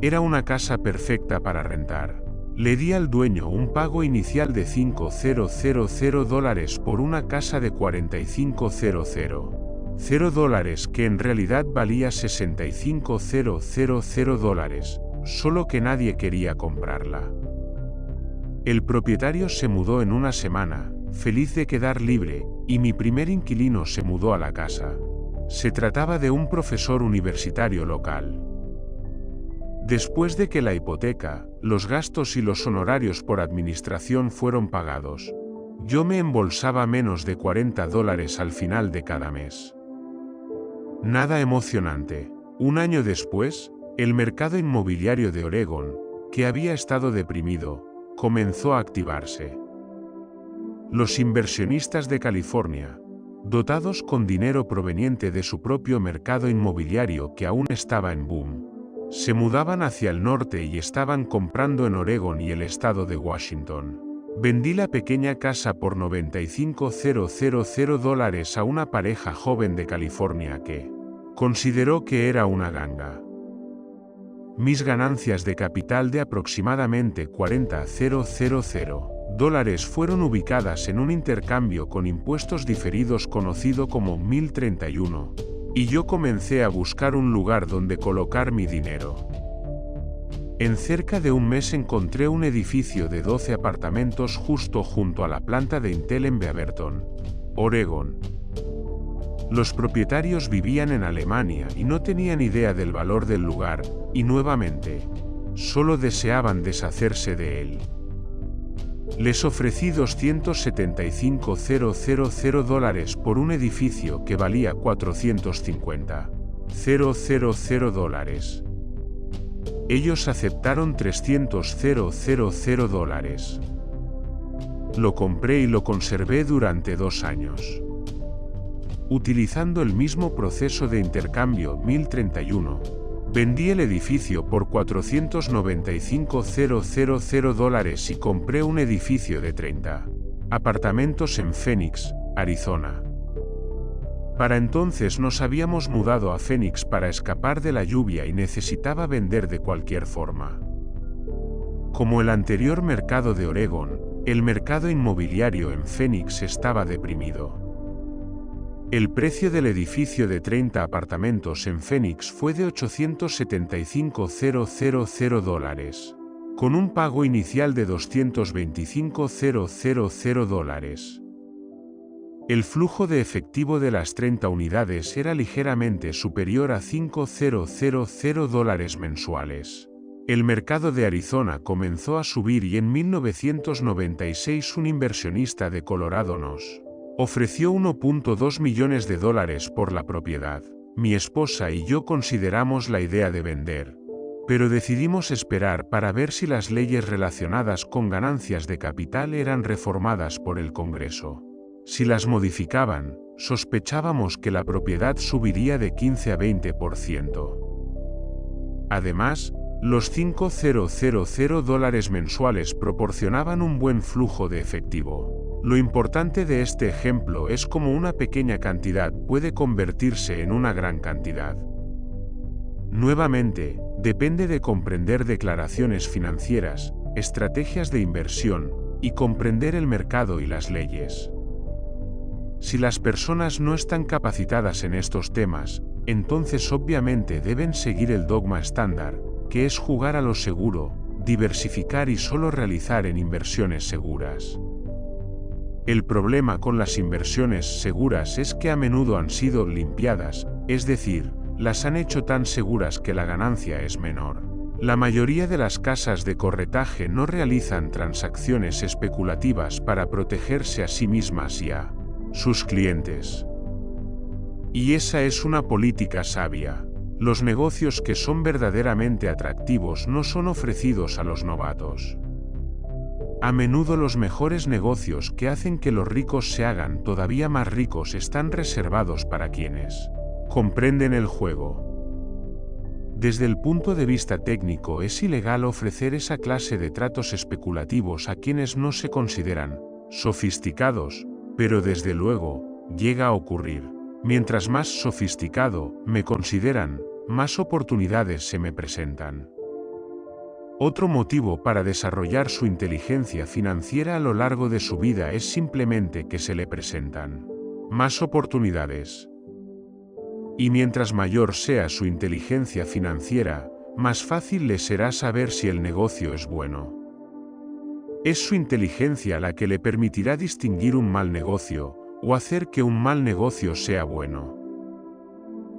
Era una casa perfecta para rentar. Le di al dueño un pago inicial de $5,000 por una casa de $45,000 que en realidad valía $65,000, solo que nadie quería comprarla. El propietario se mudó en 1 semana, feliz de quedar libre, y mi primer inquilino se mudó a la casa. Se trataba de un profesor universitario local. Después de que la hipoteca, los gastos y los honorarios por administración fueron pagados, yo me embolsaba menos de $40 al final de cada mes. Nada emocionante. 1 año después, el mercado inmobiliario de Oregón, que había estado deprimido, comenzó a activarse. Los inversionistas de California, dotados con dinero proveniente de su propio mercado inmobiliario que aún estaba en boom, se mudaban hacia el norte y estaban comprando en Oregón y el estado de Washington. Vendí la pequeña casa por $95,000 a una pareja joven de California que consideró que era una ganga. Mis ganancias de capital de aproximadamente $40,000 fueron ubicadas en un intercambio con impuestos diferidos conocido como 1031, y yo comencé a buscar un lugar donde colocar mi dinero. En cerca de un mes encontré un edificio de 12 apartamentos justo junto a la planta de Intel en Beaverton, Oregón. Los propietarios vivían en Alemania y no tenían idea del valor del lugar, y nuevamente, solo deseaban deshacerse de él. Les ofrecí $275,000 por un edificio que valía $450,000. Ellos aceptaron $300,000. Lo compré y lo conservé durante 2 años. Utilizando el mismo proceso de intercambio 1031, vendí el edificio por $495,000 y compré un edificio de 30 apartamentos en Phoenix, Arizona. Para entonces nos habíamos mudado a Phoenix para escapar de la lluvia y necesitaba vender de cualquier forma. Como el anterior mercado de Oregón, el mercado inmobiliario en Phoenix estaba deprimido. El precio del edificio de 30 apartamentos en Phoenix fue de $875,000, con un pago inicial de $225,000. El flujo de efectivo de las 30 unidades era ligeramente superior a $5,000 mensuales. El mercado de Arizona comenzó a subir y en 1996 un inversionista de Colorado nos ofreció $1.2 millones por la propiedad. Mi esposa y yo consideramos la idea de vender, pero decidimos esperar para ver si las leyes relacionadas con ganancias de capital eran reformadas por el Congreso. Si las modificaban, sospechábamos que la propiedad subiría de 15 a 20%. Además, los $5,000 mensuales proporcionaban un buen flujo de efectivo. Lo importante de este ejemplo es cómo una pequeña cantidad puede convertirse en una gran cantidad. Nuevamente, depende de comprender declaraciones financieras, estrategias de inversión, y comprender el mercado y las leyes. Si las personas no están capacitadas en estos temas, entonces obviamente deben seguir el dogma estándar, que es jugar a lo seguro, diversificar y solo realizar en inversiones seguras. El problema con las inversiones seguras es que a menudo han sido limpiadas, es decir, las han hecho tan seguras que la ganancia es menor. La mayoría de las casas de corretaje no realizan transacciones especulativas para protegerse a sí mismas y a sus clientes. Y esa es una política sabia. Los negocios que son verdaderamente atractivos no son ofrecidos a los novatos. A menudo los mejores negocios que hacen que los ricos se hagan todavía más ricos están reservados para quienes comprenden el juego. Desde el punto de vista técnico es ilegal ofrecer esa clase de tratos especulativos a quienes no se consideran sofisticados, pero desde luego, llega a ocurrir. Mientras más sofisticado me consideran, más oportunidades se me presentan. Otro motivo para desarrollar su inteligencia financiera a lo largo de su vida es simplemente que se le presentan más oportunidades. Y mientras mayor sea su inteligencia financiera, más fácil le será saber si el negocio es bueno. Es su inteligencia la que le permitirá distinguir un mal negocio, o hacer que un mal negocio sea bueno.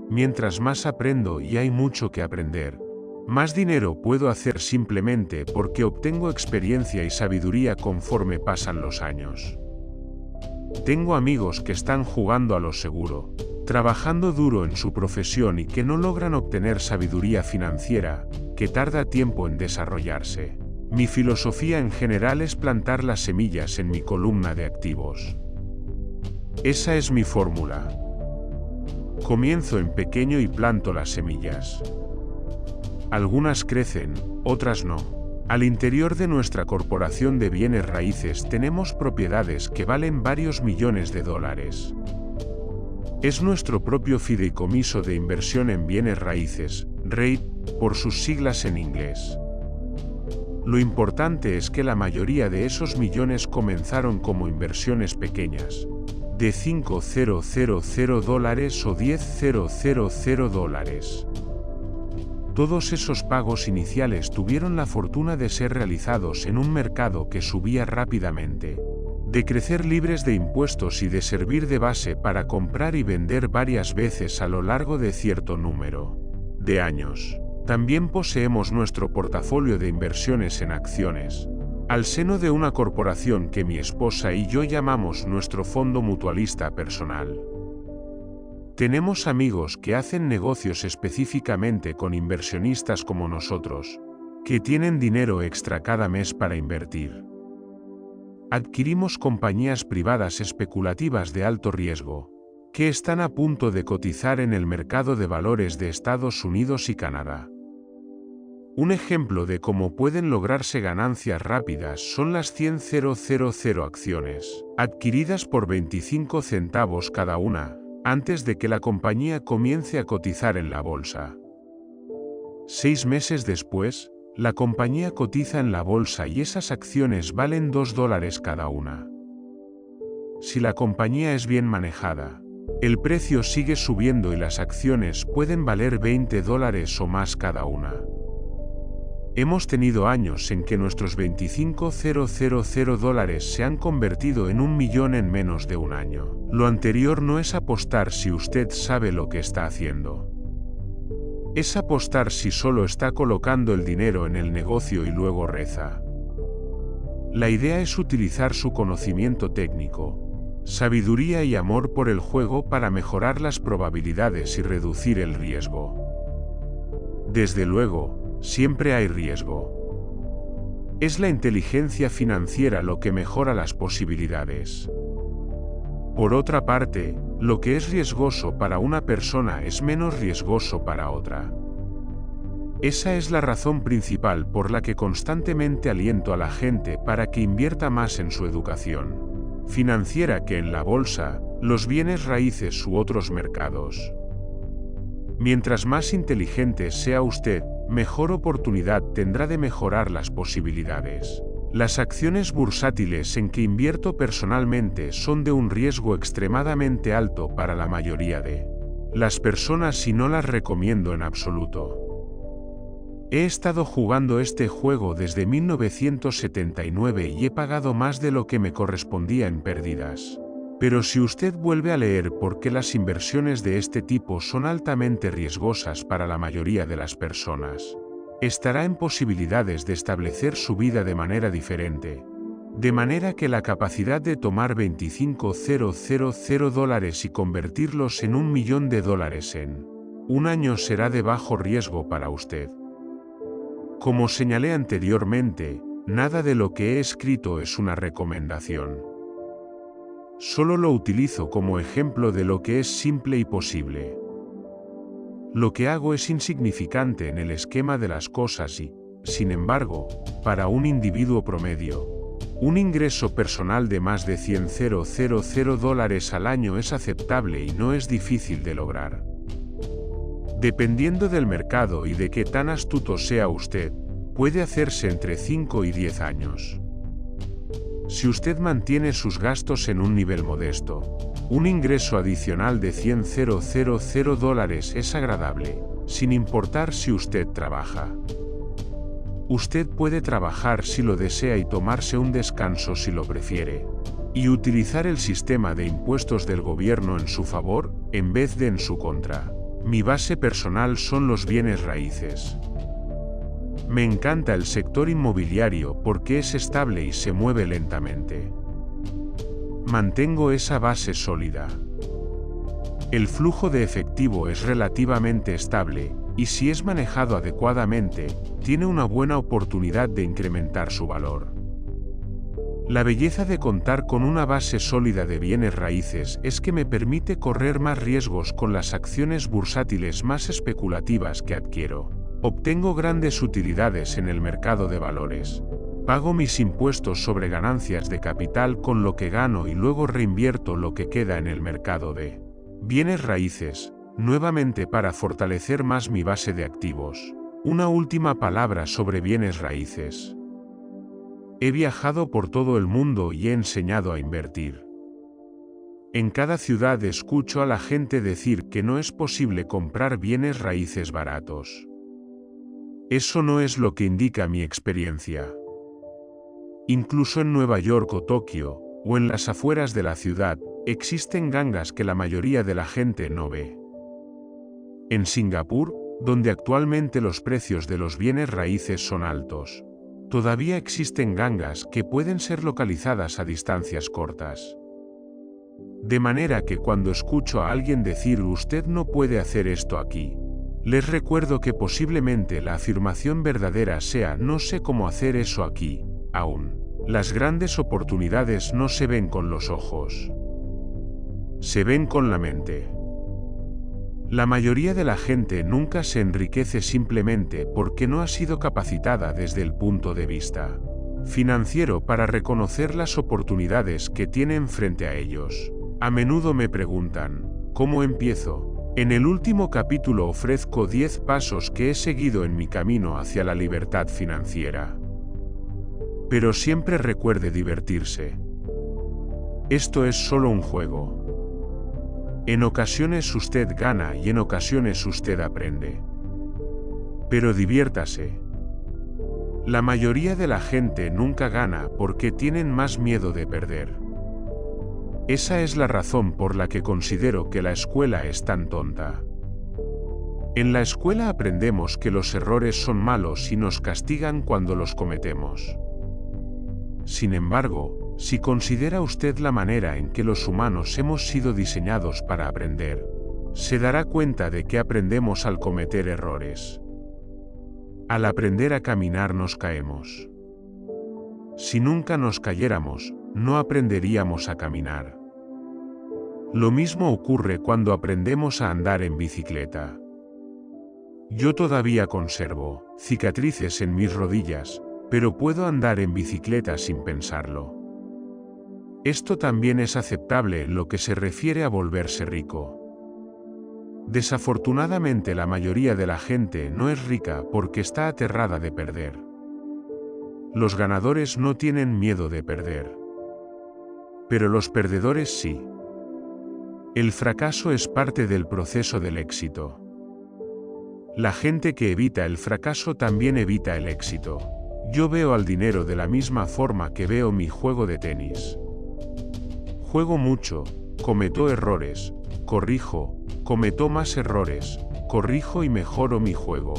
Mientras más aprendo y hay mucho que aprender, más dinero puedo hacer simplemente porque obtengo experiencia y sabiduría conforme pasan los años. Tengo amigos que están jugando a lo seguro, trabajando duro en su profesión y que no logran obtener sabiduría financiera, que tarda tiempo en desarrollarse. Mi filosofía en general es plantar las semillas en mi columna de activos. Esa es mi fórmula. Comienzo en pequeño y planto las semillas. Algunas crecen, otras no. Al interior de nuestra corporación de bienes raíces tenemos propiedades que valen varios millones de dólares. Es nuestro propio fideicomiso de inversión en bienes raíces, REIT, por sus siglas en inglés. Lo importante es que la mayoría de esos millones comenzaron como inversiones pequeñas, de $5,000 o $10,000. Todos esos pagos iniciales tuvieron la fortuna de ser realizados en un mercado que subía rápidamente, de crecer libres de impuestos y de servir de base para comprar y vender varias veces a lo largo de cierto número de años. También poseemos nuestro portafolio de inversiones en acciones, al seno de una corporación que mi esposa y yo llamamos nuestro fondo mutualista personal. Tenemos amigos que hacen negocios específicamente con inversionistas como nosotros, que tienen dinero extra cada mes para invertir. Adquirimos compañías privadas especulativas de alto riesgo, que están a punto de cotizar en el mercado de valores de Estados Unidos y Canadá. Un ejemplo de cómo pueden lograrse ganancias rápidas son las 100.000 acciones, adquiridas por 25 centavos cada una, antes de que la compañía comience a cotizar en la bolsa. 6 meses después, la compañía cotiza en la bolsa y esas acciones valen $2 cada una. Si la compañía es bien manejada, el precio sigue subiendo y las acciones pueden valer $20 o más cada una. Hemos tenido años en que nuestros $25.000 se han convertido en $1 millón en menos de un año. Lo anterior no es apostar si usted sabe lo que está haciendo. Es apostar si solo está colocando el dinero en el negocio y luego reza. La idea es utilizar su conocimiento técnico, sabiduría y amor por el juego para mejorar las probabilidades y reducir el riesgo. Desde luego, siempre hay riesgo. Es la inteligencia financiera lo que mejora las posibilidades. Por otra parte, lo que es riesgoso para una persona es menos riesgoso para otra. Esa es la razón principal por la que constantemente aliento a la gente para que invierta más en su educación financiera que en la bolsa, los bienes raíces u otros mercados. Mientras más inteligente sea usted, mejor oportunidad tendrá de mejorar las posibilidades. Las acciones bursátiles en que invierto personalmente son de un riesgo extremadamente alto para la mayoría de las personas y no las recomiendo en absoluto. He estado jugando este juego desde 1979 y he pagado más de lo que me correspondía en pérdidas. Pero si usted vuelve a leer por qué las inversiones de este tipo son altamente riesgosas para la mayoría de las personas, estará en posibilidades de establecer su vida de manera diferente. De manera que la capacidad de tomar $25.000 y convertirlos en $1 millón en un año será de bajo riesgo para usted. Como señalé anteriormente, nada de lo que he escrito es una recomendación. Solo lo utilizo como ejemplo de lo que es simple y posible. Lo que hago es insignificante en el esquema de las cosas y, sin embargo, para un individuo promedio, un ingreso personal de más de $100.000 al año es aceptable y no es difícil de lograr. Dependiendo del mercado y de qué tan astuto sea usted, puede hacerse entre 5 y 10 años. Si usted mantiene sus gastos en un nivel modesto, un ingreso adicional de $100.000 es agradable, sin importar si usted trabaja. Usted puede trabajar si lo desea y tomarse un descanso si lo prefiere, y utilizar el sistema de impuestos del gobierno en su favor, en vez de en su contra. Mi base personal son los bienes raíces. Me encanta el sector inmobiliario porque es estable y se mueve lentamente. Mantengo esa base sólida. El flujo de efectivo es relativamente estable, y si es manejado adecuadamente, tiene una buena oportunidad de incrementar su valor. La belleza de contar con una base sólida de bienes raíces es que me permite correr más riesgos con las acciones bursátiles más especulativas que adquiero. Obtengo grandes utilidades en el mercado de valores. Pago mis impuestos sobre ganancias de capital con lo que gano y luego reinvierto lo que queda en el mercado de bienes raíces, nuevamente para fortalecer más mi base de activos. Una última palabra sobre bienes raíces. He viajado por todo el mundo y he enseñado a invertir. En cada ciudad escucho a la gente decir que no es posible comprar bienes raíces baratos. Eso no es lo que indica mi experiencia. Incluso en Nueva York o Tokio, o en las afueras de la ciudad, existen gangas que la mayoría de la gente no ve. En Singapur, donde actualmente los precios de los bienes raíces son altos, todavía existen gangas que pueden ser localizadas a distancias cortas. De manera que cuando escucho a alguien decir "usted no puede hacer esto aquí", les recuerdo que posiblemente la afirmación verdadera sea "no sé cómo hacer eso aquí, aún". Las grandes oportunidades no se ven con los ojos. Se ven con la mente. La mayoría de la gente nunca se enriquece simplemente porque no ha sido capacitada desde el punto de vista financiero para reconocer las oportunidades que tienen frente a ellos. A menudo me preguntan, ¿cómo empiezo? En el último capítulo ofrezco 10 pasos que he seguido en mi camino hacia la libertad financiera. Pero siempre recuerde divertirse. Esto es solo un juego. En ocasiones usted gana y en ocasiones usted aprende. Pero diviértase. La mayoría de la gente nunca gana porque tienen más miedo de perder. Esa es la razón por la que considero que la escuela es tan tonta. En la escuela aprendemos que los errores son malos y nos castigan cuando los cometemos. Sin embargo, si considera usted la manera en que los humanos hemos sido diseñados para aprender, se dará cuenta de que aprendemos al cometer errores. Al aprender a caminar nos caemos. Si nunca nos cayéramos, no aprenderíamos a caminar. Lo mismo ocurre cuando aprendemos a andar en bicicleta. Yo todavía conservo cicatrices en mis rodillas, pero puedo andar en bicicleta sin pensarlo. Esto también es aceptable en lo que se refiere a volverse rico. Desafortunadamente la mayoría de la gente no es rica porque está aterrada de perder. Los ganadores no tienen miedo de perder. Pero los perdedores sí. El fracaso es parte del proceso del éxito. La gente que evita el fracaso también evita el éxito. Yo veo al dinero de la misma forma que veo mi juego de tenis. Juego mucho, cometo errores, corrijo, cometo más errores, corrijo y mejoro mi juego.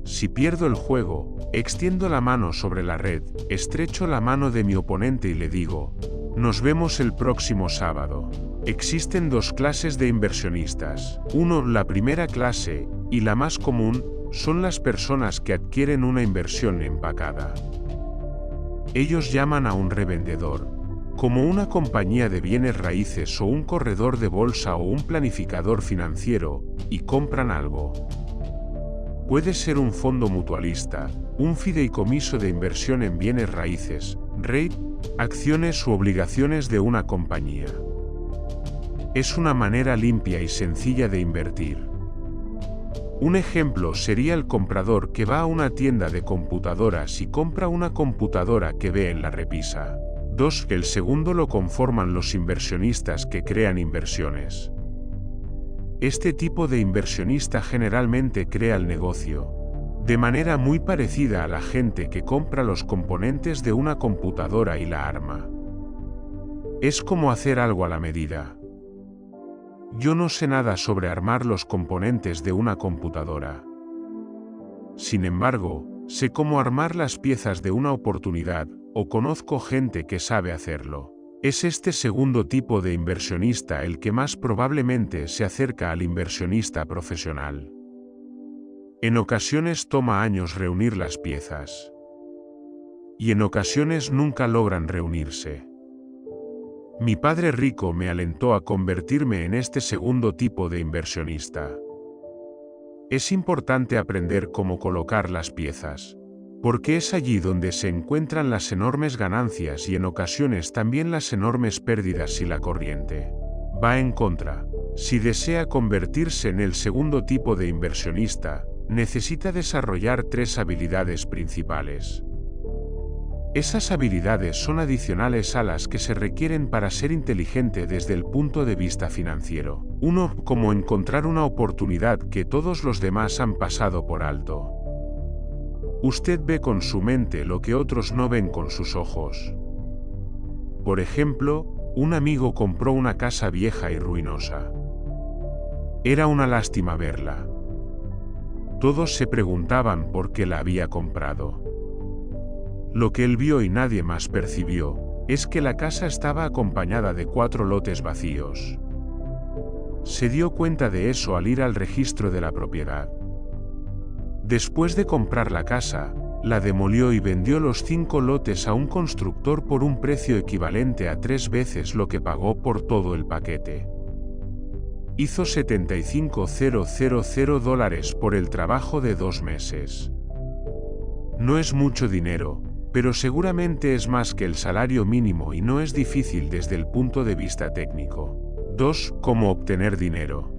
Si pierdo el juego, extiendo la mano sobre la red, estrecho la mano de mi oponente y le digo, nos vemos el próximo sábado. Existen dos clases de inversionistas. La primera clase, y la más común, son las personas que adquieren una inversión empacada. Ellos llaman a un revendedor, como una compañía de bienes raíces o un corredor de bolsa o un planificador financiero, y compran algo. Puede ser un fondo mutualista, un fideicomiso de inversión en bienes raíces, REIT, acciones u obligaciones de una compañía. Es una manera limpia y sencilla de invertir. Un ejemplo sería el comprador que va a una tienda de computadoras y compra una computadora que ve en la repisa. El segundo lo conforman los inversionistas que crean inversiones. Este tipo de inversionista generalmente crea el negocio, de manera muy parecida a la gente que compra los componentes de una computadora y la arma. Es como hacer algo a la medida. Yo no sé nada sobre armar los componentes de una computadora. Sin embargo, sé cómo armar las piezas de una oportunidad, o conozco gente que sabe hacerlo. Es este segundo tipo de inversionista el que más probablemente se acerca al inversionista profesional. En ocasiones toma años reunir las piezas. Y en ocasiones nunca logran reunirse. Mi padre rico me alentó a convertirme en este segundo tipo de inversionista. Es importante aprender cómo colocar las piezas, porque es allí donde se encuentran las enormes ganancias y en ocasiones también las enormes pérdidas si la corriente va en contra. Si desea convertirse en el segundo tipo de inversionista, necesita desarrollar 3 habilidades principales. Esas habilidades son adicionales a las que se requieren para ser inteligente desde el punto de vista financiero. 1. Cómo encontrar una oportunidad que todos los demás han pasado por alto. Usted ve con su mente lo que otros no ven con sus ojos. Por ejemplo, un amigo compró una casa vieja y ruinosa. Era una lástima verla. Todos se preguntaban por qué la había comprado. Lo que él vio y nadie más percibió, es que la casa estaba acompañada de 4 lotes vacíos. Se dio cuenta de eso al ir al registro de la propiedad. Después de comprar la casa, la demolió y vendió los 5 lotes a un constructor por un precio equivalente a 3 veces lo que pagó por todo el paquete. Hizo $75,000 por el trabajo de 2 meses. No es mucho dinero, pero seguramente es más que el salario mínimo y no es difícil desde el punto de vista técnico. 2. ¿Cómo obtener dinero?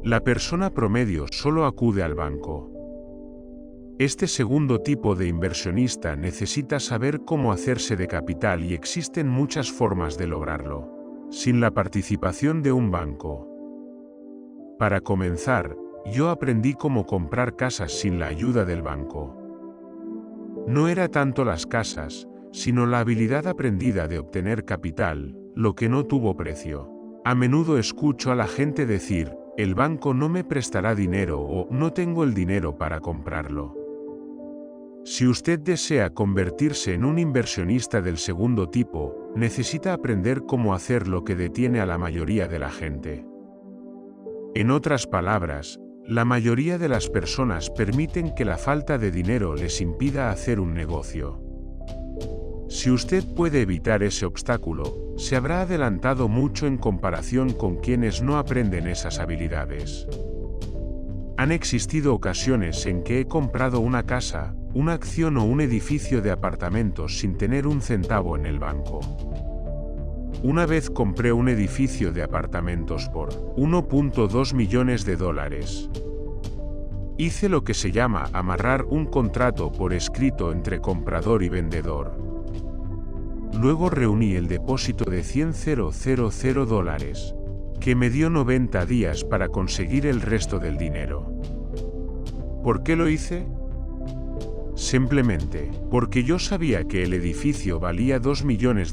La persona promedio solo acude al banco. Este segundo tipo de inversionista necesita saber cómo hacerse de capital y existen muchas formas de lograrlo, sin la participación de un banco. Para comenzar, yo aprendí cómo comprar casas sin la ayuda del banco. No era tanto las casas, sino la habilidad aprendida de obtener capital, lo que no tuvo precio. A menudo escucho a la gente decir, el banco no me prestará dinero o no tengo el dinero para comprarlo. Si usted desea convertirse en un inversionista del segundo tipo, necesita aprender cómo hacer lo que detiene a la mayoría de la gente. En otras palabras, la mayoría de las personas permiten que la falta de dinero les impida hacer un negocio. Si usted puede evitar ese obstáculo, se habrá adelantado mucho en comparación con quienes no aprenden esas habilidades. Han existido ocasiones en que he comprado una casa, una acción o un edificio de apartamentos sin tener un centavo en el banco. Una vez compré un edificio de apartamentos por $1.2 millones. Hice lo que se llama amarrar un contrato por escrito entre comprador y vendedor. Luego reuní el depósito de $100,000, que me dio 90 días para conseguir el resto del dinero. ¿Por qué lo hice? Simplemente, porque yo sabía que el edificio valía $2 millones.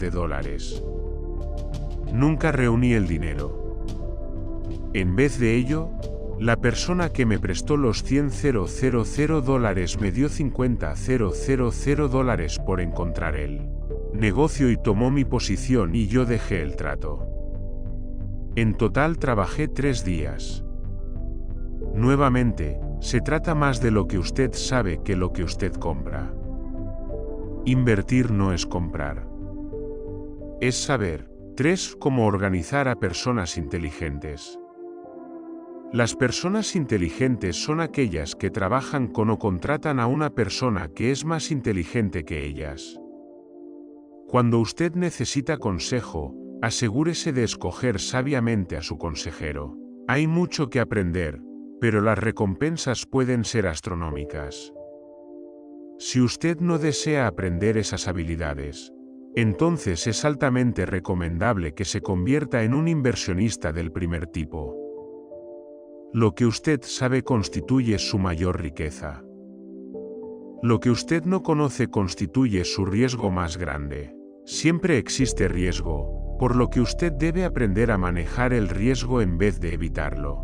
Nunca reuní el dinero. En vez de ello, la persona que me prestó los $100,000 me dio $50,000 por encontrar el negocio y tomó mi posición y yo dejé el trato. En total trabajé 3 días. Nuevamente, se trata más de lo que usted sabe que lo que usted compra. Invertir no es comprar. Es saber. 3. Cómo organizar a personas inteligentes. Las personas inteligentes son aquellas que trabajan con o contratan a una persona que es más inteligente que ellas. Cuando usted necesita consejo, asegúrese de escoger sabiamente a su consejero. Hay mucho que aprender, pero las recompensas pueden ser astronómicas. Si usted no desea aprender esas habilidades, entonces es altamente recomendable que se convierta en un inversionista del primer tipo. Lo que usted sabe constituye su mayor riqueza. Lo que usted no conoce constituye su riesgo más grande. Siempre existe riesgo, por lo que usted debe aprender a manejar el riesgo en vez de evitarlo.